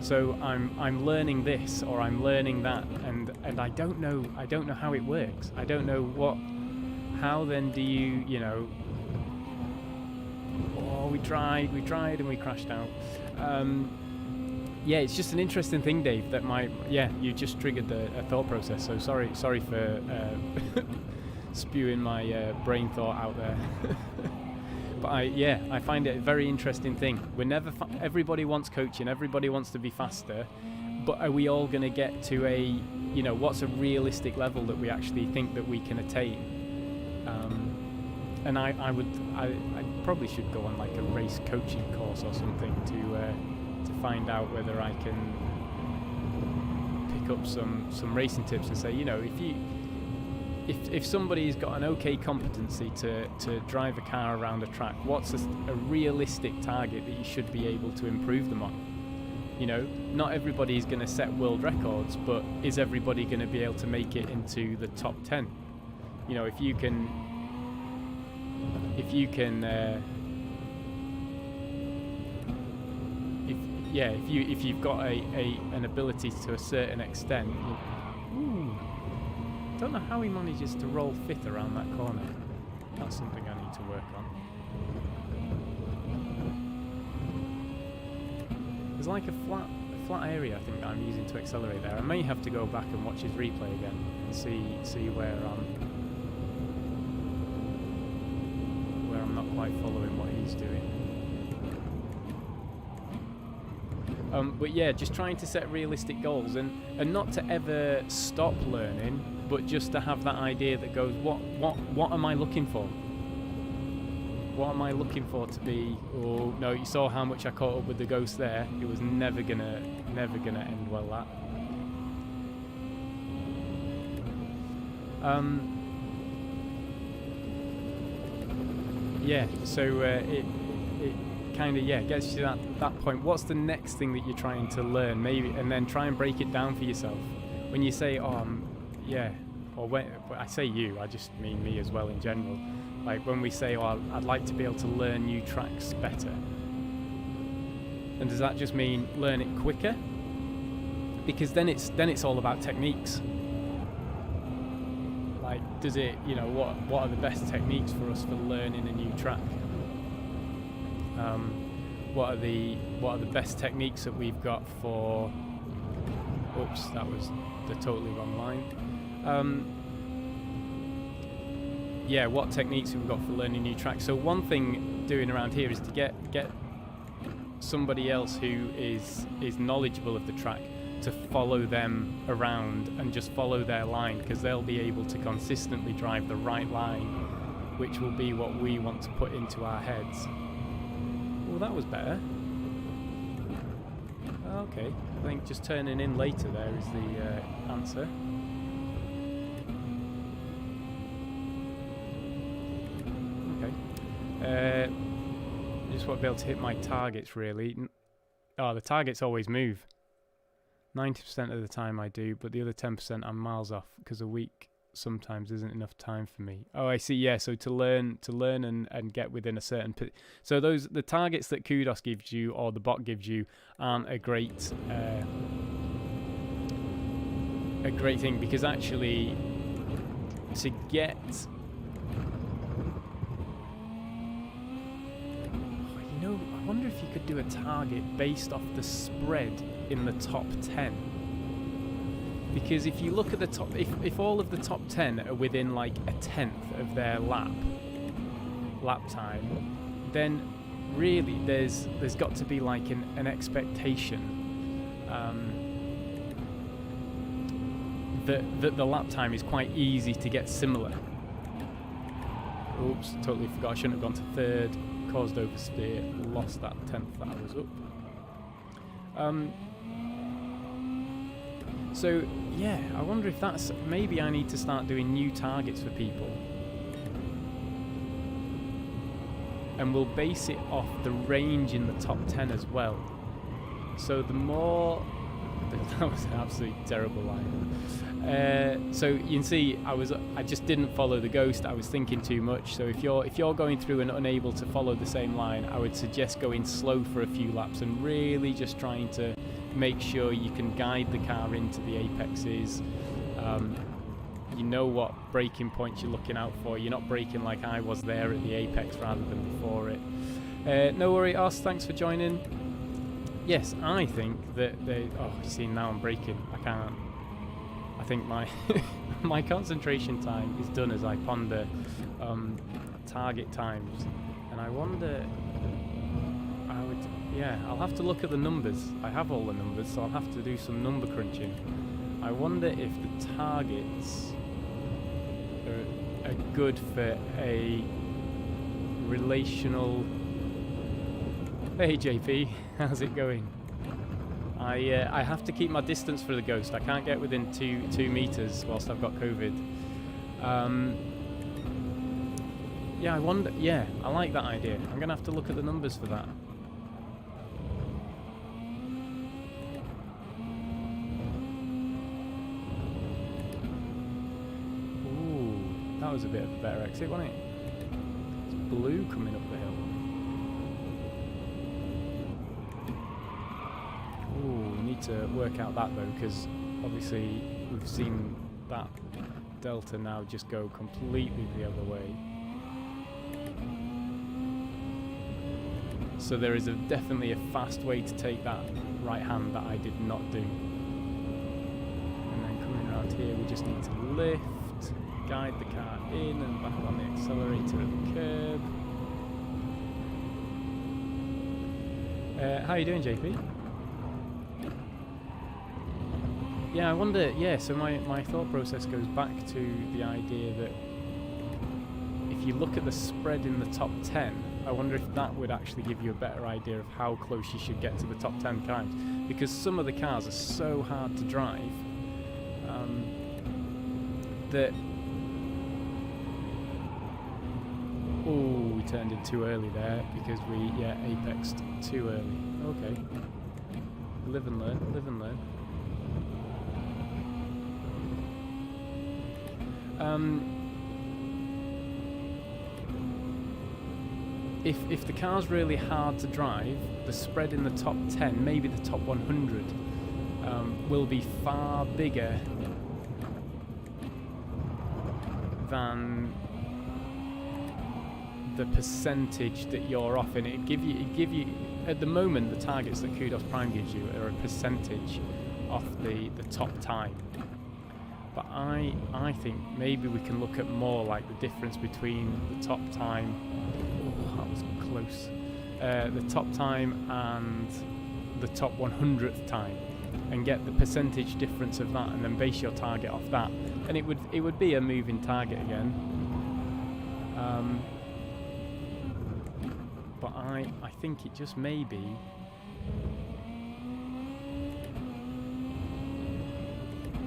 So I'm learning this, or I'm learning that, and I don't know how it works. I don't know how then do you know, oh, we tried and we crashed out. Yeah, it's just an interesting thing, Dave, that you just triggered a thought process. So sorry for spewing my brain thought out there. But I find it a very interesting thing. We're never. Everybody wants coaching. Everybody wants to be faster. But are we all going to get to what's a realistic level that we actually think that we can attain? And I probably should go on like a race coaching course or something to find out whether I can pick up some racing tips and say, if somebody's got an okay competency to drive a car around a track, what's a realistic target that you should be able to improve them on? Not everybody's going to set world records, but is everybody going to be able to make it into the top 10? you know, if you can if you've got an ability to a certain extent. Don't know how he manages to roll fifth around that corner. That's something I need to work on. There's like a flat area I think that I'm using to accelerate there. I may have to go back and watch his replay again and see where I'm not quite following what he's doing. But yeah, just trying to set realistic goals and not to ever stop learning, but just to have that idea that goes, what am I looking for? What am I looking for to be? Oh no, you saw how much I caught up with the ghost there. It was never gonna end well. That. Yeah. So it kind of gets you to that point. What's the next thing that you're trying to learn? Maybe, and then try and break it down for yourself. When you say, or when I say you, I just mean me as well in general. Like when we say, I'd like to be able to learn new tracks better. And does that just mean learn it quicker? Because then it's all about techniques. Like, does it, what are the best techniques for us for learning a new track? What are the best techniques that we've got for? Oops, that was the totally wrong line. What techniques have we got for learning new tracks? So one thing doing around here is to get somebody else who is knowledgeable of the track to follow them around and just follow their line, because they'll be able to consistently drive the right line, which will be what we want to put into our heads. Well, that was better. Okay, I think just turning in later there is the answer. Okay. Just want to be able to hit my targets, really. The targets always move. 90% of the time I do, but the other 10% I'm miles off, because a week sometimes isn't enough time for me. Oh, I see. Yeah, so to learn and get within a certain so the targets that Kudos gives you or the bot gives you aren't a great thing, because actually to get I wonder if you could do a target based off the spread in the top 10. Because if you look at the top, if all of the top 10 are within like a tenth of their lap time, then really there's got to be like an expectation that the lap time is quite easy to get similar. Oops, totally forgot. I shouldn't have gone to third. Caused oversteer, lost that tenth that I was up. So yeah, I wonder if that's, maybe I need to start doing new targets for people, and we'll base it off the range in the top 10 as well. So the more that was an absolutely terrible line. So you can see I just didn't follow the ghost. I was thinking too much. So if you're going through and unable to follow the same line, I would suggest going slow for a few laps and really just trying to make sure you can guide the car into the apexes. You know what braking points you're looking out for. You're not braking like I was there at the apex rather than before it. No worry, Os, thanks for joining. Yes, I think that you see, now I'm braking. I think my my concentration time is done as I ponder target times, and I wonder. I'll have to look at the numbers. I have all the numbers, so I'll have to do some number crunching. I wonder if the targets are good for a relational. Hey JP, how's it going? I have to keep my distance for the ghost. I can't get within two meters whilst I've got COVID. I wonder. Yeah, I like that idea. I'm gonna have to look at the numbers for that. Ooh, that was a bit of a better exit, wasn't it? It's blue coming up the hill. Ooh, we need to work out that though, because obviously we've seen that delta now just go completely the other way. So there is definitely a fast way to take that right hand that I did not do. And then coming around here, we just need to lift, guide the car in and back on the accelerator at the curb. How are you doing, JP? Yeah, I wonder, yeah, so my thought process goes back to the idea that if you look at the spread in the top 10, I wonder if that would actually give you a better idea of how close you should get to the top 10 times. Because some of the cars are so hard to drive that... Oh, we turned in too early there because we, apexed too early. Okay. Live and learn, live and learn. If the car's really hard to drive, the spread in the top 10, maybe the top 100, will be far bigger than the percentage that you're off. And it'd give you at the moment the targets that Kudos Prime gives you are a percentage off the top time. But I think maybe we can look at more like the difference between the top time. Oh, that was close. The top time and the top 100th time, and get the percentage difference of that, and then base your target off that. And it would be a moving target again. But I think it just may be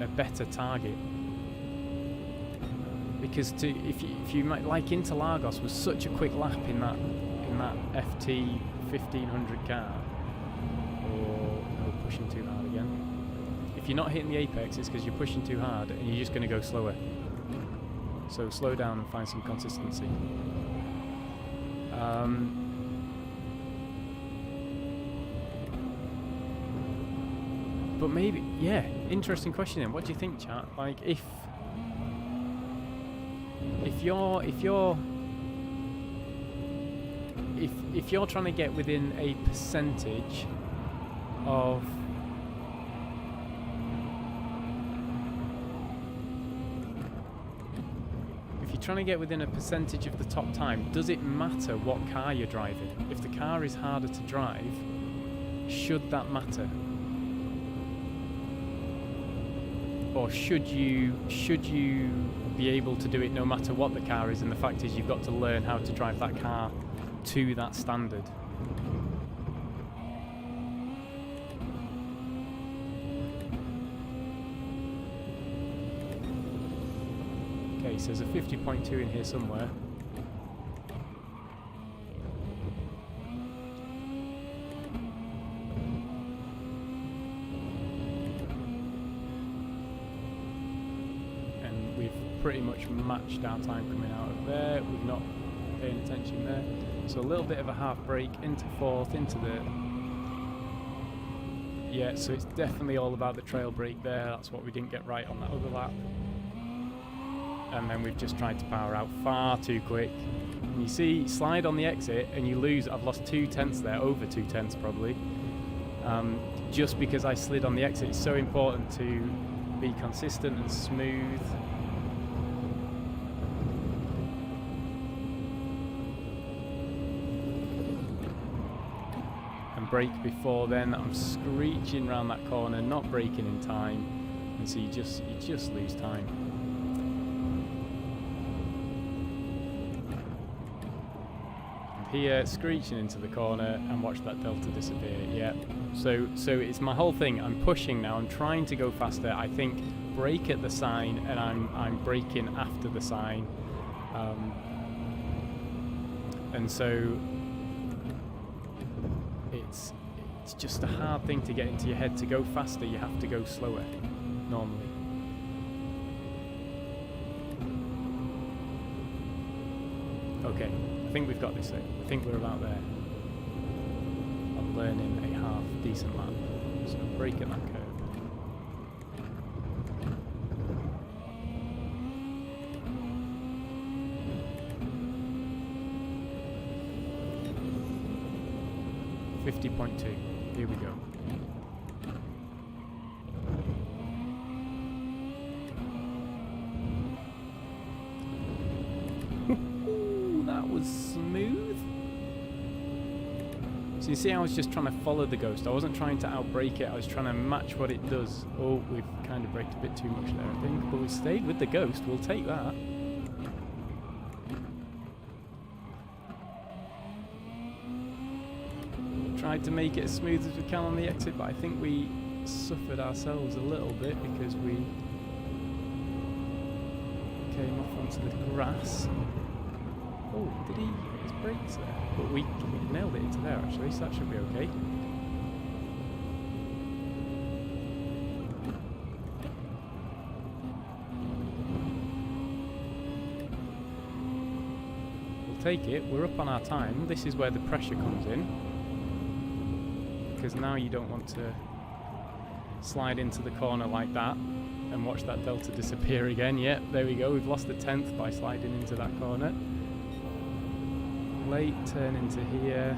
a better target, because if you might, like Interlagos was such a quick lap in that FT 1500 car. Or no, pushing too hard again. If you're not hitting the apex, it's because you're pushing too hard and you're just going to go slower. So slow down and find some consistency. But maybe, yeah, interesting question then. What do you think, chat? Like, if you're trying to get within a percentage of the top time, does it matter what car you're driving? If the car is harder to drive, should that matter? Or should you be able to do it no matter what the car is, and the fact is you've got to learn how to drive that car to that standard? Okay, so there's a 50.2 in here somewhere. Pretty much matched our time coming out of there. We've not paying attention there. So a little bit of a half break into fourth, into the... Yeah, so it's definitely all about the trail brake there. That's what we didn't get right on that other lap. And then we've just tried to power out far too quick. And you see, slide on the exit and you lose. I've lost 2 tenths there, over 2 tenths probably. Just because I slid on the exit. It's so important to be consistent and smooth. Brake before then. I'm screeching around that corner, not braking in time, and so you just lose time. And here, screeching into the corner, and watch that delta disappear. Yeah. So it's my whole thing. I'm pushing now. I'm trying to go faster. I think brake at the sign, and I'm braking after the sign, and so. It's just a hard thing to get into your head. To go faster, you have to go slower, normally. Okay, I think we've got this thing. I think we're about there. I'm learning a half decent lap. So brake at that curve. .2. Here we go. Ooh, that was smooth. So you see, I was just trying to follow the Ghost. I wasn't trying to outbrake it. I was trying to match what it does. Oh, we've kind of braked a bit too much there, I think. But we stayed with the Ghost. We'll take that. Tried to make it as smooth as we can on the exit, but I think we suffered ourselves a little bit because we came off onto the grass. Oh, did he hit his brakes there? But we nailed it into there actually, so that should be okay. We'll take it, we're up on our time. This is where the pressure comes in. Because now you don't want to slide into the corner like that and watch that delta disappear again. Yep, there we go. We've lost a 10th by sliding into that corner. Late turn into here.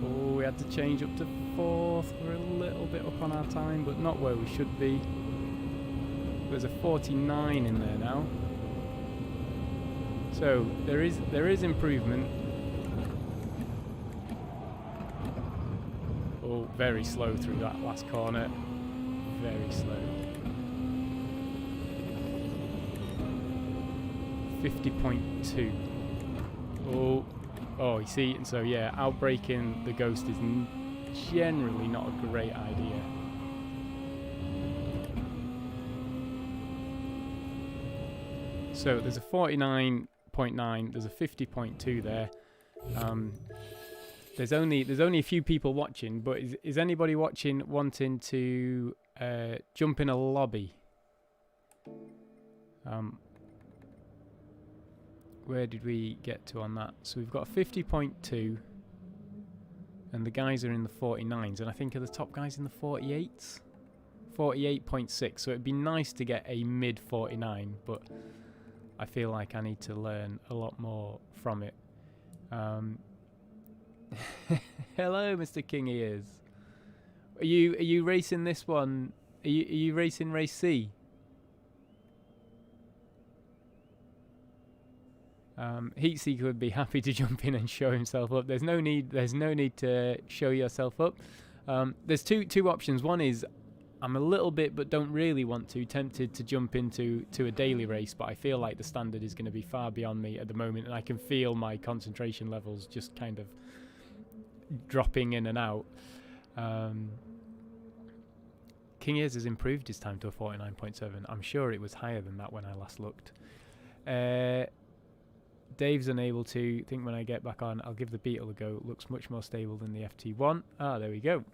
Oh, we had to change up to 4th. We're a little bit up on our time, but not where we should be. There's a 49 in there now. So there is improvement. Oh, very slow through that last corner. Very slow. 50.2. Oh, you see, and so yeah, outbraking the Ghost is generally not a great idea. So there's a 49.9, there's a 50.2 there. There's only a few people watching, but is anybody watching wanting to jump in a lobby? Where did we get to on that? So we've got a 50.2, and the guys are in the 49s, and I think are the top guys in the 48s? 48.6, so it'd be nice to get a mid 49, but I feel like I need to learn a lot more from it. Hello, Mr. King Ears. Are you racing this one? Are you racing race C? Heatseeker would be happy to jump in and show himself up. There's no need to show yourself up. There's two options. One is I'm a little bit, but don't really want to, tempted to jump into a daily race, but I feel like the standard is going to be far beyond me at the moment, and I can feel my concentration levels just kind of dropping in and out. King Ears has improved his time to a 49.7. I'm sure it was higher than that when I last looked. Dave's unable to. Think when I get back on, I'll give the Beetle a go. Looks much more stable than the FT1. Ah, there we go.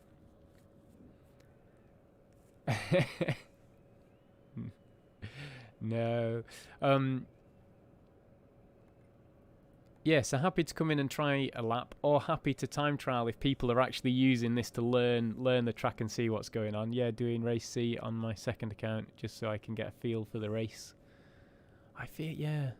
No. Yeah, so happy to come in and try a lap, or happy to time trial if people are actually using this to learn the track and see what's going on. Yeah, doing race C on my second account just so I can get a feel for the race. I feel, yeah.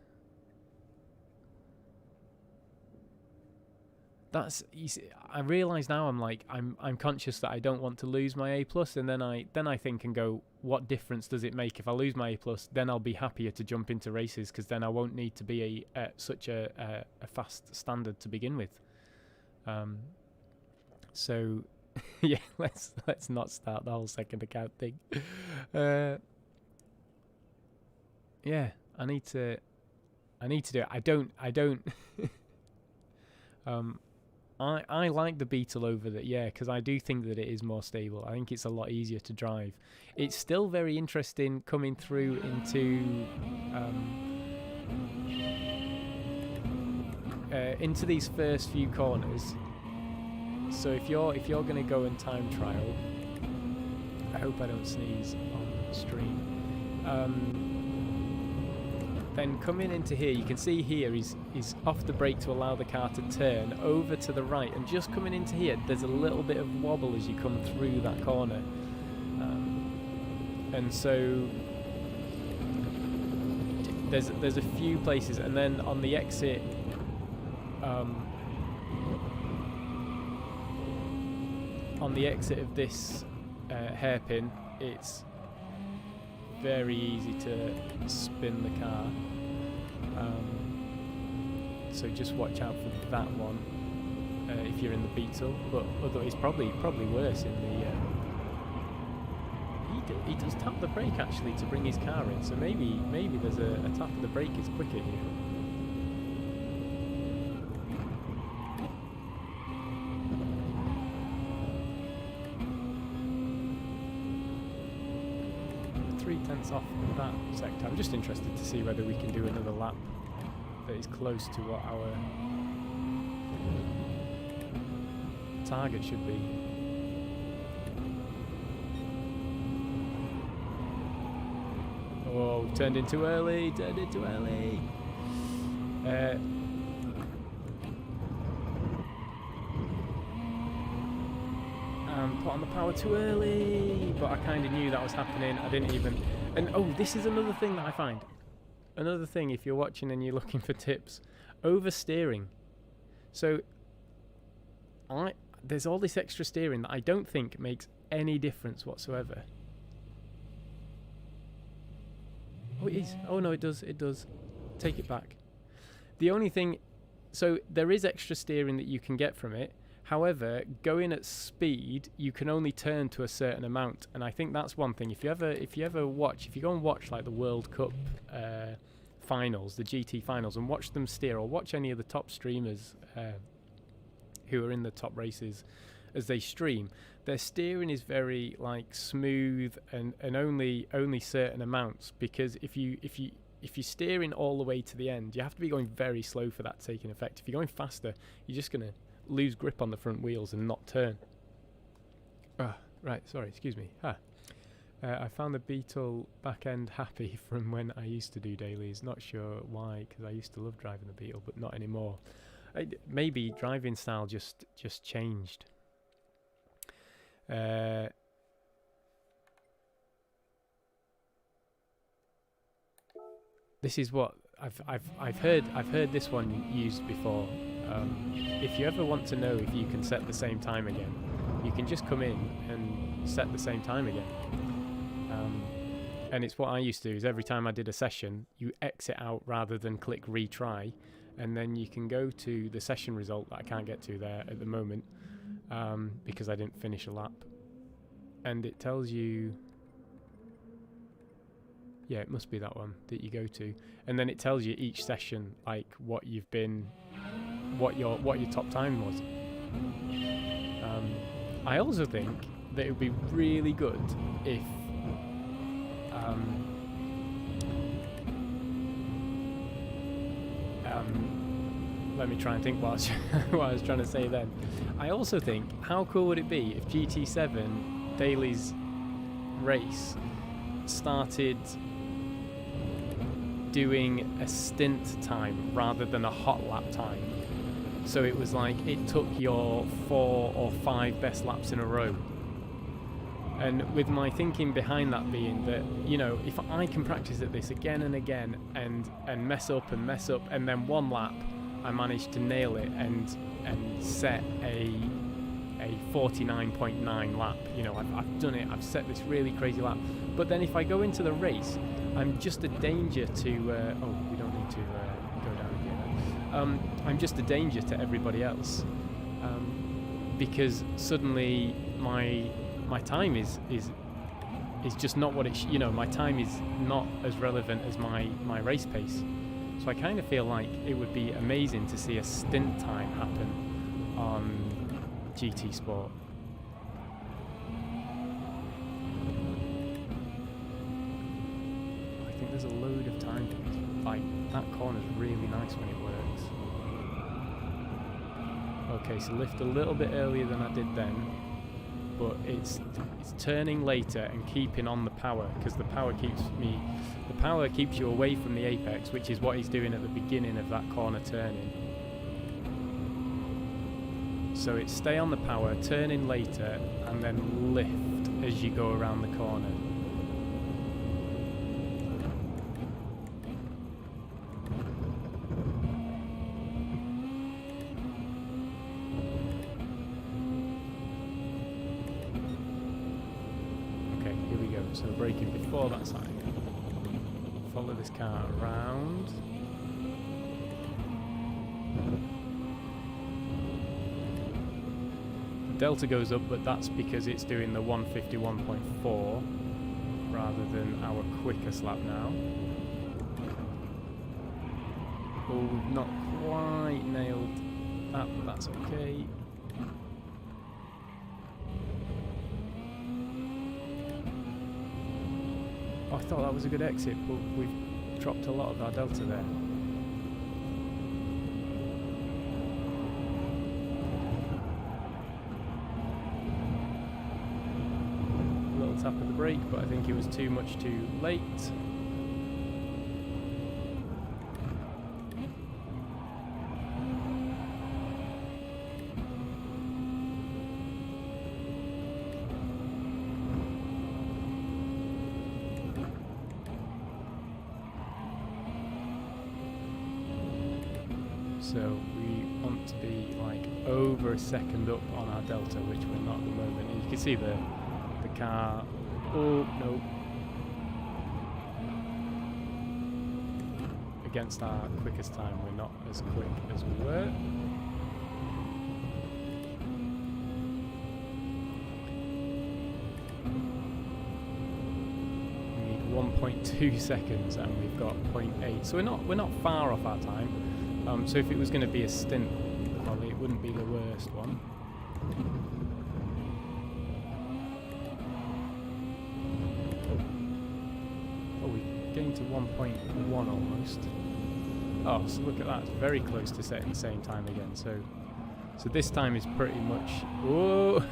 That's, you see, I realise now I'm conscious that I don't want to lose my A+, and then I think and go, what difference does it make if I lose my A+? Then I'll be happier to jump into races, because then I won't need to be such a fast standard to begin with. So yeah, let's not start the whole second account thing. Yeah, I need to do it. I don't I like the Beetle over that, yeah, because I do think that it is more stable. I think it's a lot easier to drive. It's still very interesting coming through into these first few corners. So if you're going to go and time trial, I hope I don't sneeze on stream. Then coming into here, you can see here he's off the brake to allow the car to turn over to the right, and just coming into here, there's a little bit of wobble as you come through that corner, and so there's a few places, and then on the exit. On the exit of this hairpin, it's very easy to spin the car, so just watch out for that one if you're in the Beetle. But although it's probably worse in the he does tap the brake actually to bring his car in, so maybe there's a tap of the brake is quicker here. 3/10 off that sector. I'm just interested to see whether we can do another lap that is close to what our target should be. Oh, turned in too early, put on the power too early, but I kind of knew that was happening. I didn't even. And oh, this is another thing that I find. Another thing, if you're watching and you're looking for tips, oversteering. So there's all this extra steering that I don't think makes any difference whatsoever. Oh, it is. Oh no, it does. It does. Take it back. The only thing, so there is extra steering that you can get from it. However, going at speed, you can only turn to a certain amount, and I think that's one thing. If you go and watch like the World Cup finals, the GT finals, and watch them steer, or watch any of the top streamers who are in the top races as they stream, their steering is very like smooth and only certain amounts, because if you're steering all the way to the end, you have to be going very slow for that to take an effect. If you're going faster, you're just gonna lose grip on the front wheels and not turn. Right, sorry, excuse me. I found the Beetle back end happy from when I used to do dailies. Not sure why, because I used to love driving the Beetle, but not anymore. Maybe driving style just changed. This is what I've heard this one used before. If you ever want to know if you can set the same time again, you can just come in and set the same time again. And it's what I used to do, is every time I did a session, you exit out rather than click retry, and then you can go to the session result that I can't get to there at the moment, because I didn't finish a lap. And it tells you, yeah, it must be that one that you go to, and then it tells you each session like what your top time was. I also think that it would be really good if let me try and think what I was trying to say then. I also think, how cool would it be if GT7 Daly's race started doing a stint time rather than a hot lap time? So it was like it took your 4 or 5 best laps in a row. And with my thinking behind that being that, you know, if I can practice at this again and again and mess up, and then one lap I managed to nail it and set a 49.9 lap. You know, I've done it, I've set this really crazy lap. But then if I go into the race, I'm just a danger to, oh, we don't need to go down again. I'm just a danger to everybody else. Because suddenly my time is just not what it you know, my time is not as relevant as my race pace. So I kind of feel like it would be amazing to see a stint time happen on GT Sport. I think there's a load of time like that corner's really nice when it works. Oh, Okay, so lift a little bit earlier than I did then, but it's turning later and keeping on the power, because the power keeps you away from the apex, which is what he's doing at the beginning of that corner turning. So it's stay on the power, turn in later, and then lift as you go around the corner. Okay, here we go. So braking before that side. Follow this car around. Delta goes up, but that's because it's doing the 151.4 rather than our quickest lap now. Oh, we've not quite nailed that, but that's okay. Oh, I thought that was a good exit, but we've dropped a lot of our Delta there. Tap of the brake, but I think it was too much too late. So we want to be like over a second up on our Delta, which we're not at the moment. And you can see the car. Oh no! Against our quickest time, we're not as quick as we were. We need 1.2 seconds, and we've got 0.8. So we're not far off our time. So if it was going to be a stint, probably it wouldn't be the worst one. To 1.1 almost. Oh, so look at that, it's very close to setting the same time again. So this time is pretty much. Whoa!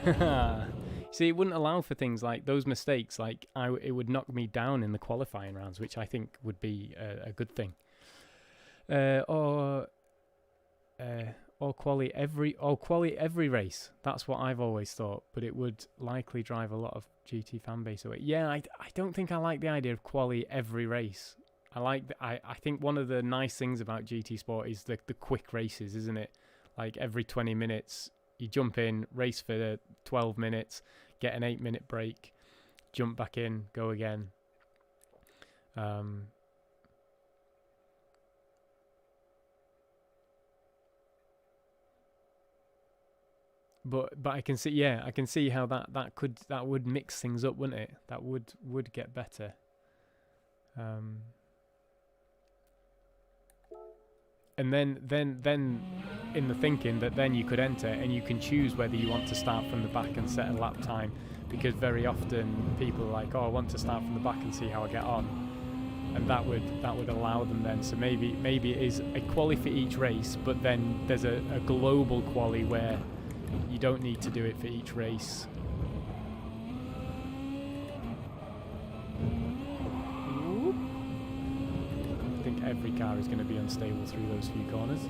See, it wouldn't allow for things like those mistakes. Like it would knock me down in the qualifying rounds, which I think would be a good thing. Or quali every race. That's what I've always thought, but it would likely drive a lot of GT fan base away. Yeah, I don't think I like the idea of quali every race. I think one of the nice things about GT Sport is the quick races, isn't it? Like every 20 minutes, you jump in, race for 12 minutes, get an 8-minute break, jump back in, go again. But I can see, yeah, I can see how that would mix things up, wouldn't it? That would get better. And then in the thinking that then you could enter and you can choose whether you want to start from the back and set a lap time, because very often people are like, oh, I want to start from the back and see how I get on, and that would allow them then. So maybe it is a quali for each race, but then there's a global quali where you don't need to do it for each race. I think every car is going to be unstable through those few corners.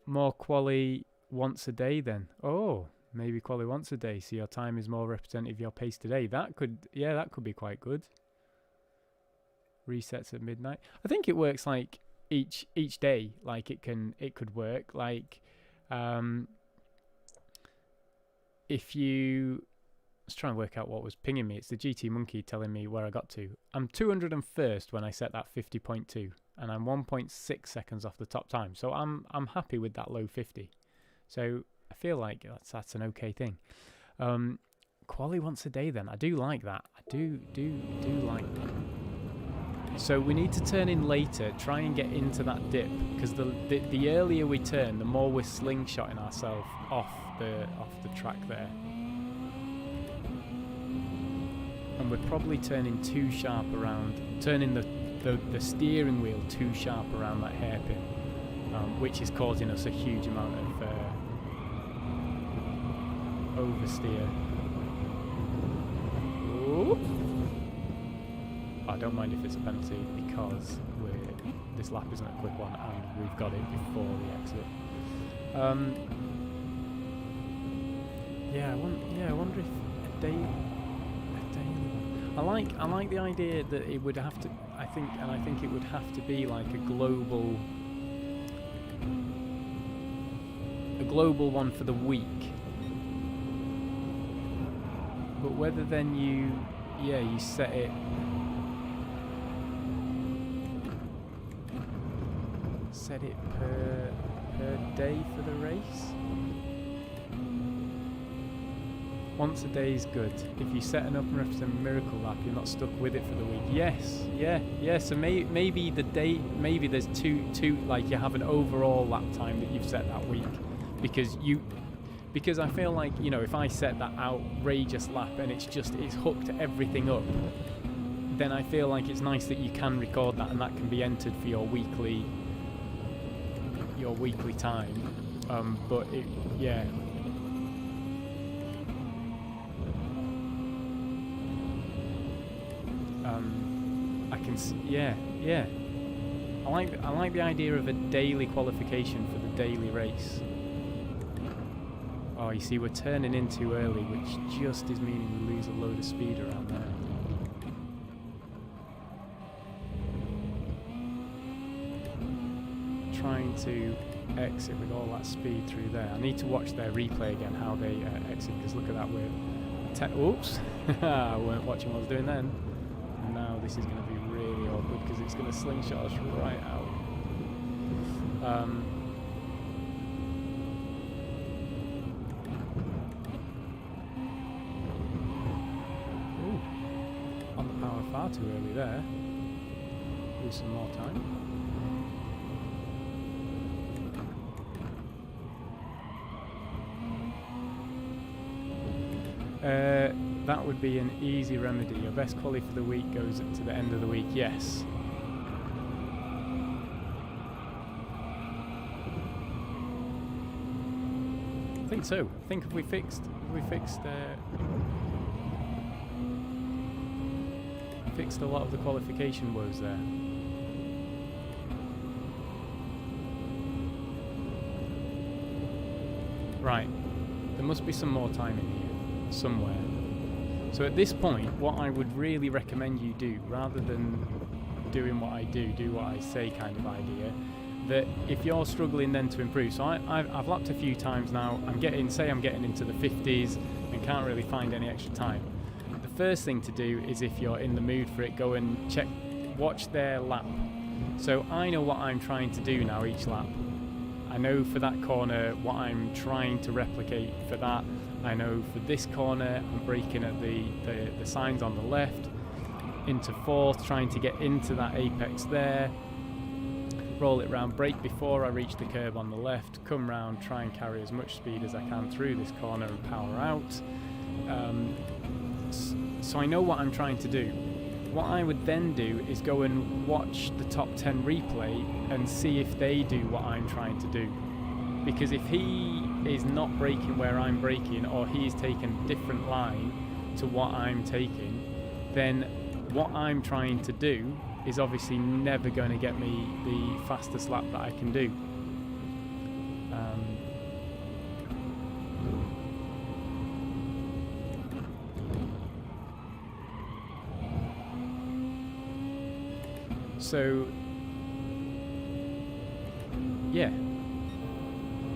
More quali once a day then. Oh, maybe quali once a day, so your time is more representative of your pace today. That could be quite good. Resets at midnight. I think it works like each day, like it could work like if you, let's try and work out what was pinging me. It's the GT Monkey telling me where I got to. I'm 201st when I set that 50.2, and I'm 1.6 seconds off the top time, so I'm happy with that low 50. So I feel like that's an okay thing. Quali once a day then, I do like that. I do like that. So we need to turn in later, try and get into that dip, because the earlier we turn, the more we're slingshotting ourselves off the track there. And we're probably turning too sharp around, turning the the steering wheel too sharp around that hairpin, which is causing us a huge amount of oversteer. Ooh. I don't mind if it's a penalty because this lap isn't a quick one and we've got it before the exit. I wonder if a daily one. I like the idea that it would have to. I think it would have to be like a global one for the week. But whether then you set it. Set it per day for the race. Once a day is good. If you set an Open Represent Miracle lap, you're not stuck with it for the week. Yes. So maybe the day, maybe there's two. Like you have an overall lap time that you've set that week, because I feel like if I set that outrageous lap and it's hooked everything up, then I feel like it's nice that you can record that and that can be entered for your weekly time. I like the idea of a daily qualification for the daily race. Oh, you see, we're turning in too early, which just is meaning we lose a load of speed around there. Trying to exit with all that speed through there. I need to watch their replay again, how they exit, because look at that, oops, I weren't watching what I was doing then. And now this is going to be really awkward because it's going to slingshot us right out. Ooh, on the power far too early there. Lose some more time. That would be an easy remedy. Your best quali for the week goes to the end of the week. Yes. I think so. I think if we fixed a lot of the qualification woes there. Right. There must be some more time in here somewhere. So at this point, what I would really recommend you do, rather than doing what I do what I say kind of idea, that if you're struggling then to improve, so I've lapped a few times now, I'm getting into the 50s and can't really find any extra time. The first thing to do is, if you're in the mood for it, go and watch their lap. So I know what I'm trying to do now each lap. I know for that corner what I'm trying to replicate for that. I know for this corner I'm braking at the signs on the left, into fourth, trying to get into that apex there, roll it round, brake before I reach the curb on the left, come round, try and carry as much speed as I can through this corner and power out. So I know what I'm trying to do. What I would then do is go and watch the top 10 replay and see if they do what I'm trying to do. Because if he is not braking where I'm braking, or he's taken a different line to what I'm taking, then what I'm trying to do is obviously never going to get me the fastest lap that I can do. So yeah.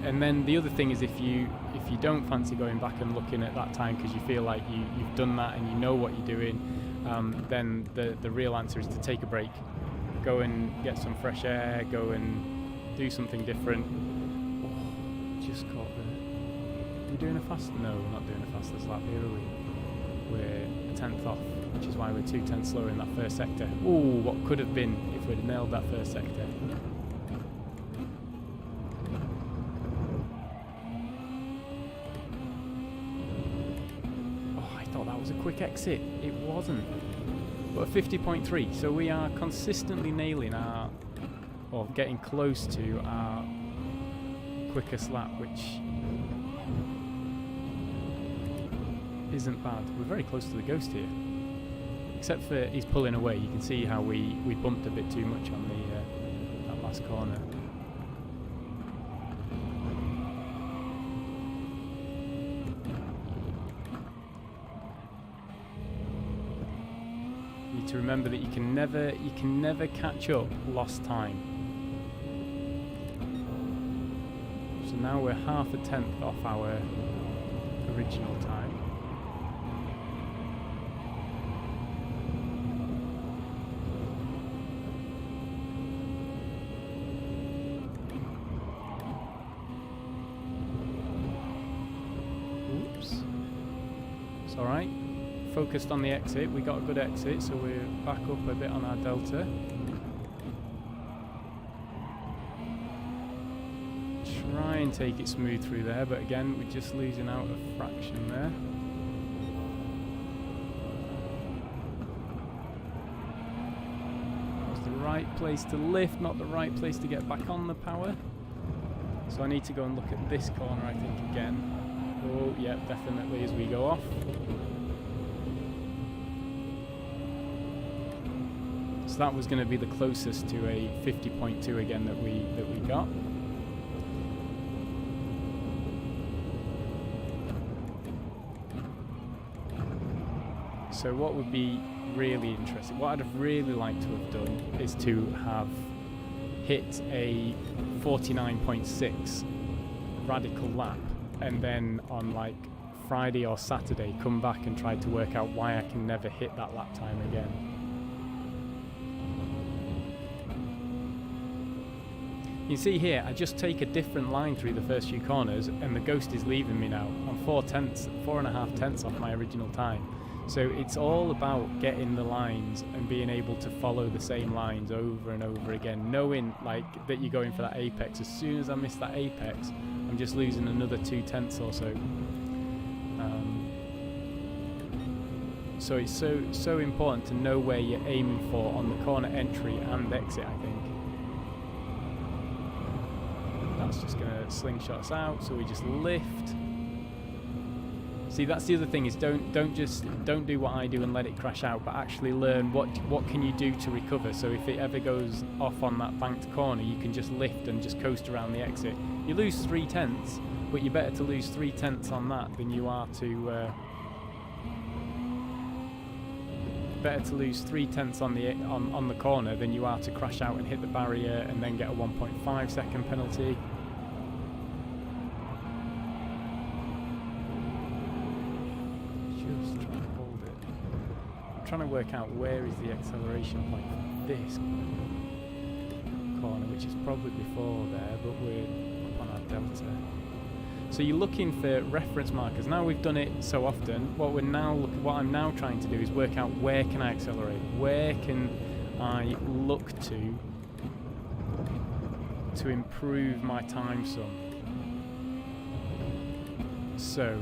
And then the other thing is, if you don't fancy going back and looking at that time because you feel like you've done that and you know what you're doing, then the real answer is to take a break, go and get some fresh air, go and do something different. Oh, just caught we're doing a fast? No, we're not doing a fastest lap here, are we? We're a tenth off, which is why we're 2 tenths slower in that first sector. Ooh, what could have been if we'd nailed that first sector. Oh, I thought that was a quick exit. It wasn't. but a 50.3. So we are consistently nailing our, or getting close to our quickest lap, which isn't bad. We're very close to the Ghost here, except for he's pulling away. You can see how we bumped a bit too much on the that last corner. You need to remember that you can never catch up lost time. So now we're half a tenth off our original time. Oops. It's alright. Focused on the exit. We got a good exit, so we're back up a bit on our delta. Try and take it smooth through there, but again, we're just losing out a fraction there. That was the right place to lift, not the right place to get back on the power. So I need to go and look at this corner, I think, again. Oh, yeah, definitely as we go off. So that was going to be the closest to a 50.2 again that we got. So what would be really interesting, what I'd have really liked to have done is to have hit a 49.6 radical lap, and then on like Friday or Saturday come back and try to work out why I can never hit that lap time again. You see here, I just take a different line through the first few corners and the Ghost is leaving me now. I'm 4.5 tenths off my original time. So it's all about getting the lines and being able to follow the same lines over and over again, knowing like that you're going for that apex. As soon as I miss that apex, I'm just losing another 2 tenths or so. So it's so important to know where you're aiming for on the corner entry and exit, I think. That's just going to slingshot us out, so we just lift. See, that's the other thing, is don't do what I do and let it crash out, but actually learn what can you do to recover. So if it ever goes off on that banked corner, you can just lift and just coast around the exit. You lose 3 tenths, but you're better to lose 3 tenths on that than you are to better to lose 3 tenths on the corner than you are to crash out and hit the barrier and then get a 1.5 second penalty. Trying to work out where is the acceleration point for this corner, which is probably before there, but we're up on our delta. So you're looking for reference markers. Now we've done it so often, what I'm now trying to do is work out where can I accelerate, where can I look to improve my time some. So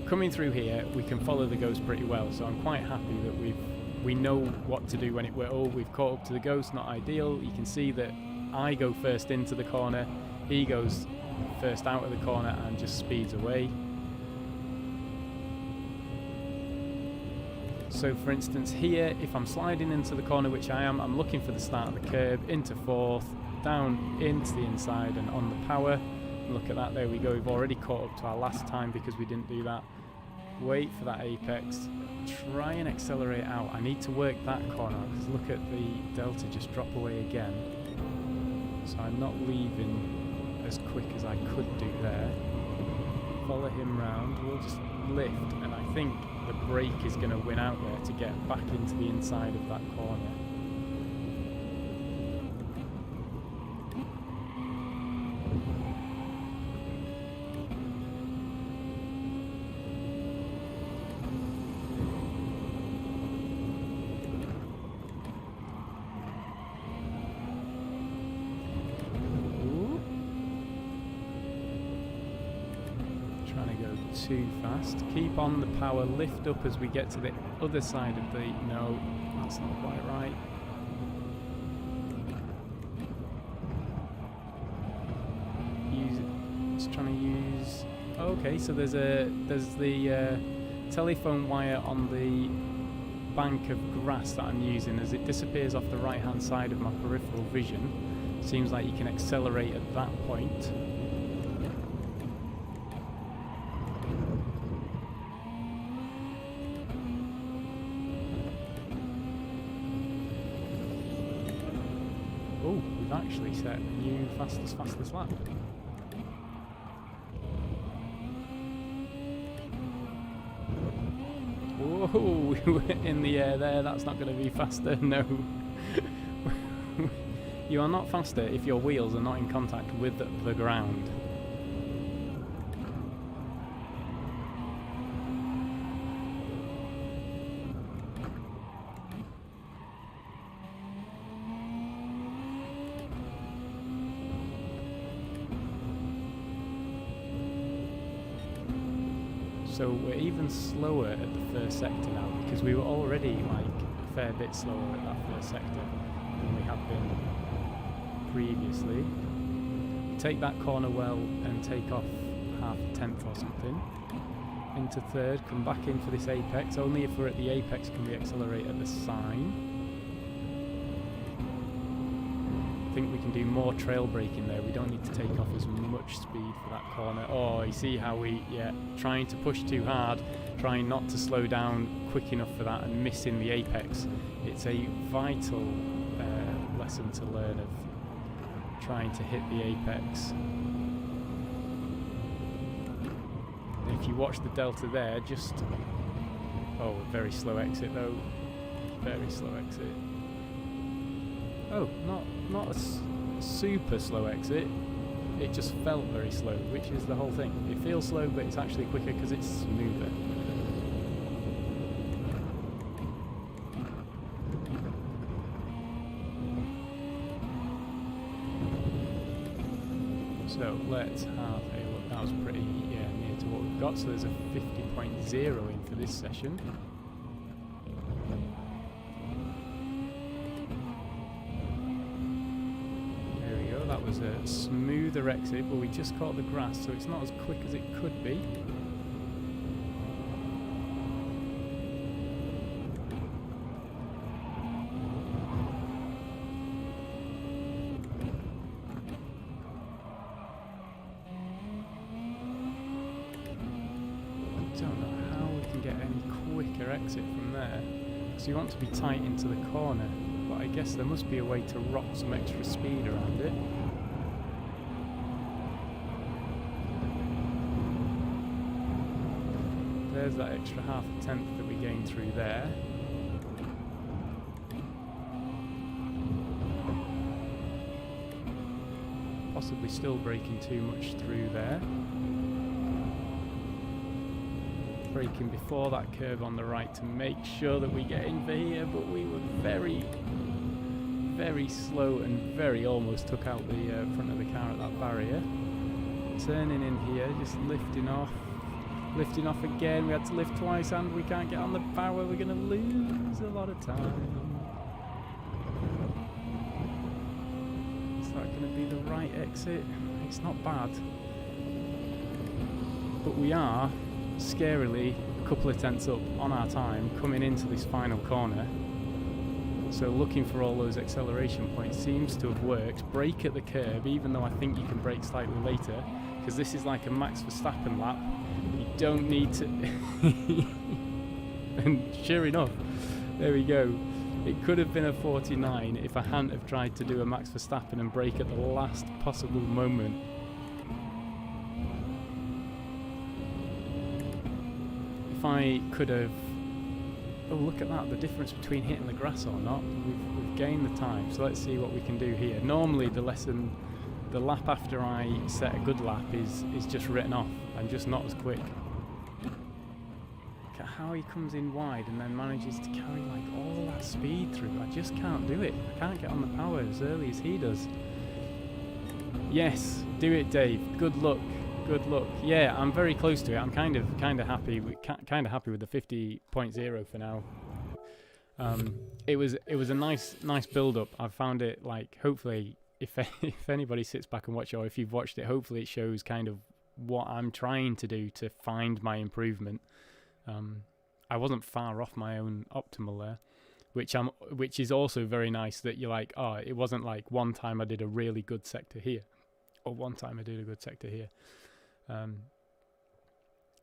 coming through here, we can follow the Ghost pretty well, so I'm quite happy that we know what to do when we've caught up to the Ghost. Not ideal. You can see that I go first into the corner, he goes first out of the corner and just speeds away. So for instance here, if I'm sliding into the corner, which I am, I'm looking for the start of the curb, into fourth, down into the inside and on the power. Look at that, there we go, we've already caught up to our last time because we didn't do that. Wait for that apex, try and accelerate out. I need to work that corner because look at the delta just drop away again. So I'm not leaving as quick as I could do there. Follow him round, we'll just lift, and I think the brake is going to win out there to get back into the inside of that corner. Too fast. Keep on the power, lift up as we get to the other side of the... No, that's not quite right. Just trying to use. Okay, so there's the telephone wire on the bank of grass that I'm using. As it disappears off the right hand side of my peripheral vision, seems like you can accelerate at that point. Oh, we've actually set a new fastest lap. Whoa, we were in the air there, that's not going to be faster, no. You are not faster if your wheels are not in contact with the ground. So we're even slower at the first sector now, because we were already like a fair bit slower at that first sector than we have been previously. Take that corner well and take off half a tenth or something. Into third, come back in for this apex. Only if we're at the apex can we accelerate at the sign. I think we can do more trail braking there. We don't need to take off as much speed for that corner. Oh, you see how trying to push too hard, trying not to slow down quick enough for that and missing the apex. It's a vital lesson to learn of trying to hit the apex. And if you watch the delta there, a very slow exit though. Very slow exit. Oh, not a super slow exit. It just felt very slow, which is the whole thing. It feels slow, but it's actually quicker because it's smoother. So let's have a look. That was pretty near to what we've got. So there's a 50.0 in for this session. That was a smoother exit, but we just caught the grass, so it's not as quick as it could be. I don't know how we can get any quicker exit from there, because you want to be tight into the corner, but I guess there must be a way to rock some extra speed around it. There's that extra half a tenth that we gained through there. Possibly still breaking too much through there. Braking before that curve on the right to make sure that we get in for here, but we were very, very slow and very almost took out the front of the car at that barrier. Turning in here, just lifting off. Lifting off again, we had to lift twice and we can't get on the power, we're going to lose a lot of time. Is that going to be the right exit? It's not bad. But we are, scarily, a couple of tenths up on our time coming into this final corner. So looking for all those acceleration points seems to have worked. Brake at the curb, even though I think you can brake slightly later, because this is like a Max Verstappen lap. You don't need to. And sure enough, there we go. It could have been a 49 if I hadn't have tried to do a Max Verstappen and brake at the last possible moment. If I could have... Oh, look at that, the difference between hitting the grass or not. We've gained the time, so let's see what we can do here. Normally the lap after I set a good lap is just written off and just not as quick. Look at how he comes in wide and then manages to carry like all that speed through. I just can't do it. I can't get on the power as early as he does. Yes, do it, Dave. Good luck. Good luck. Yeah, I'm very close to it. I'm kind of happy with the 50.0 for now. It was a nice build up. I found it like, hopefully if anybody sits back and watch, or if you've watched it, hopefully it shows kind of what I'm trying to do to find my improvement. I wasn't far off my own optimal there, which is also very nice, that you're like, oh, it wasn't like one time I did a really good sector here, or one time I did a good sector here.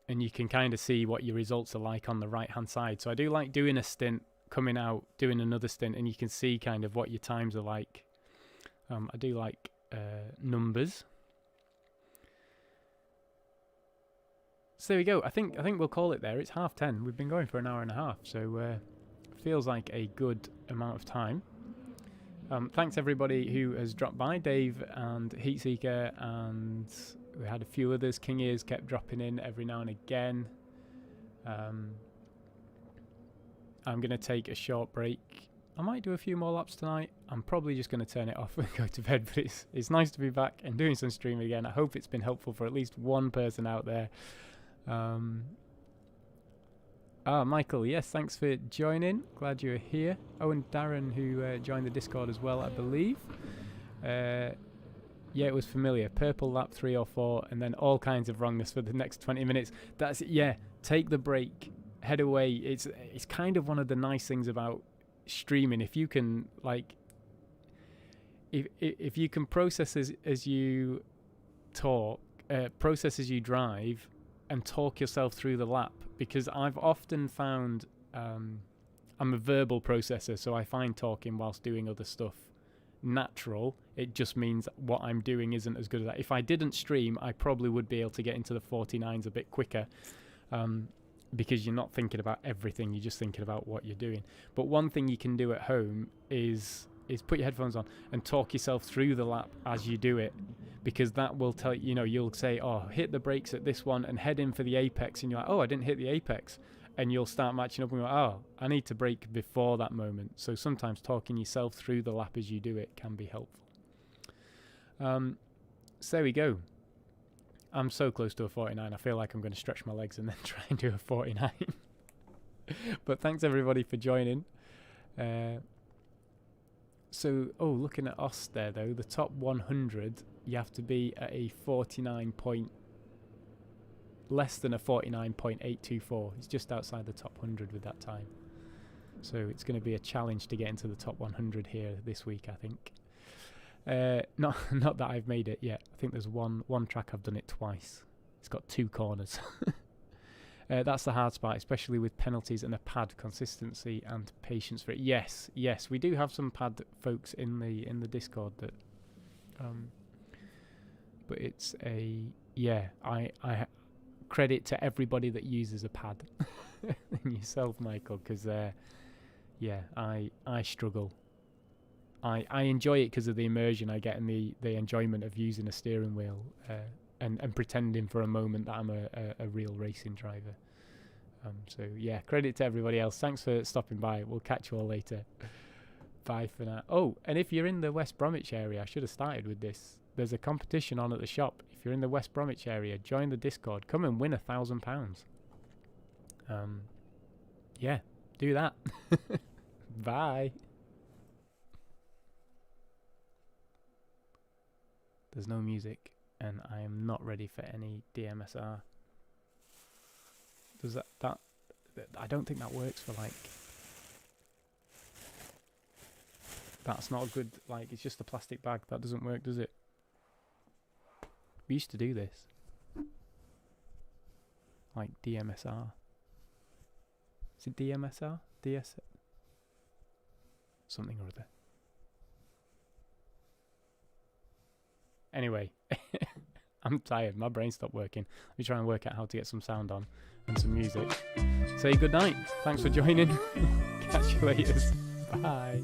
And you can kind of see what your results are like on the right hand side. So I do like doing a stint, coming out, doing another stint, and you can see kind of what your times are like. I do like numbers. So there we go. I think we'll call it there. It's 10:30. We've been going for an hour and a half, so feels like a good amount of time. Thanks everybody who has dropped by, Dave and Heatseeker, and we had a few others. King Ears kept dropping in every now and again. I'm going to take a short break. I might do a few more laps tonight. I'm probably just going to turn it off and go to bed, but it's nice to be back and doing some streaming again. I hope it's been helpful for at least one person out there. Michael, yes, thanks for joining. Glad you're here. Oh, and Darren, who joined the Discord as well, I believe. Yeah, it was familiar. Purple lap 3 or 4, and then all kinds of wrongness for the next 20 minutes. That's it. Yeah, take the break, head away. It's kind of one of the nice things about streaming. If you can, like, if you can process as you talk, process as you drive, and talk yourself through the lap, because I've often found I'm a verbal processor, so I find talking whilst doing other stuff natural. It just means what I'm doing isn't as good as that. If I didn't stream, I probably would be able to get into the 49s a bit quicker, because you're not thinking about everything, you're just thinking about what you're doing. But one thing you can do at home is put your headphones on and talk yourself through the lap as you do it, because that will tell you, you'll say, oh, hit the brakes at this one and head in for the apex, and you're like, oh, I didn't hit the apex, and you'll start matching up and go, oh, I need to brake before that moment. So sometimes talking yourself through the lap as you do it can be helpful. So there we go. I'm so close to a 49. I feel like I'm going to stretch my legs and then try and do a 49. But thanks everybody for joining. So, looking at us there though, the top 100, you have to be at a 49 point, less than a 49.824. It's just outside the top 100 with that time. So it's going to be a challenge to get into the top 100 here this week, I think. Not that I've made it yet. I think there's one track I've done it twice. It's got 2 corners. That's the hard part, especially with penalties and a pad. Consistency and patience for it. Yes, we do have some pad folks in the Discord that, but it's I credit to everybody that uses a pad, and yourself, Michael, because I struggle. I enjoy it because of the immersion I get and the enjoyment of using a steering wheel and pretending for a moment that I'm a real racing driver. So yeah, credit to everybody else. Thanks for stopping by. We'll catch you all later. Bye for now. Oh, and if you're in the West Bromwich area, I should have started with this. There's a competition on at the shop. If you're in the West Bromwich area, join the Discord. Come and win £1,000. Yeah, do that. Bye. There's no music, and I am not ready for any DMSR. Does that I don't think that works for, like, that's not a good, like, it's just a plastic bag. That doesn't work, does it? We used to do this, like DMSR. Is it DMSR? DS? Something or other. Anyway, I'm tired. My brain stopped working. Let me try and work out how to get some sound on and some music. Say good night. Thanks for joining. Catch you later. Bye.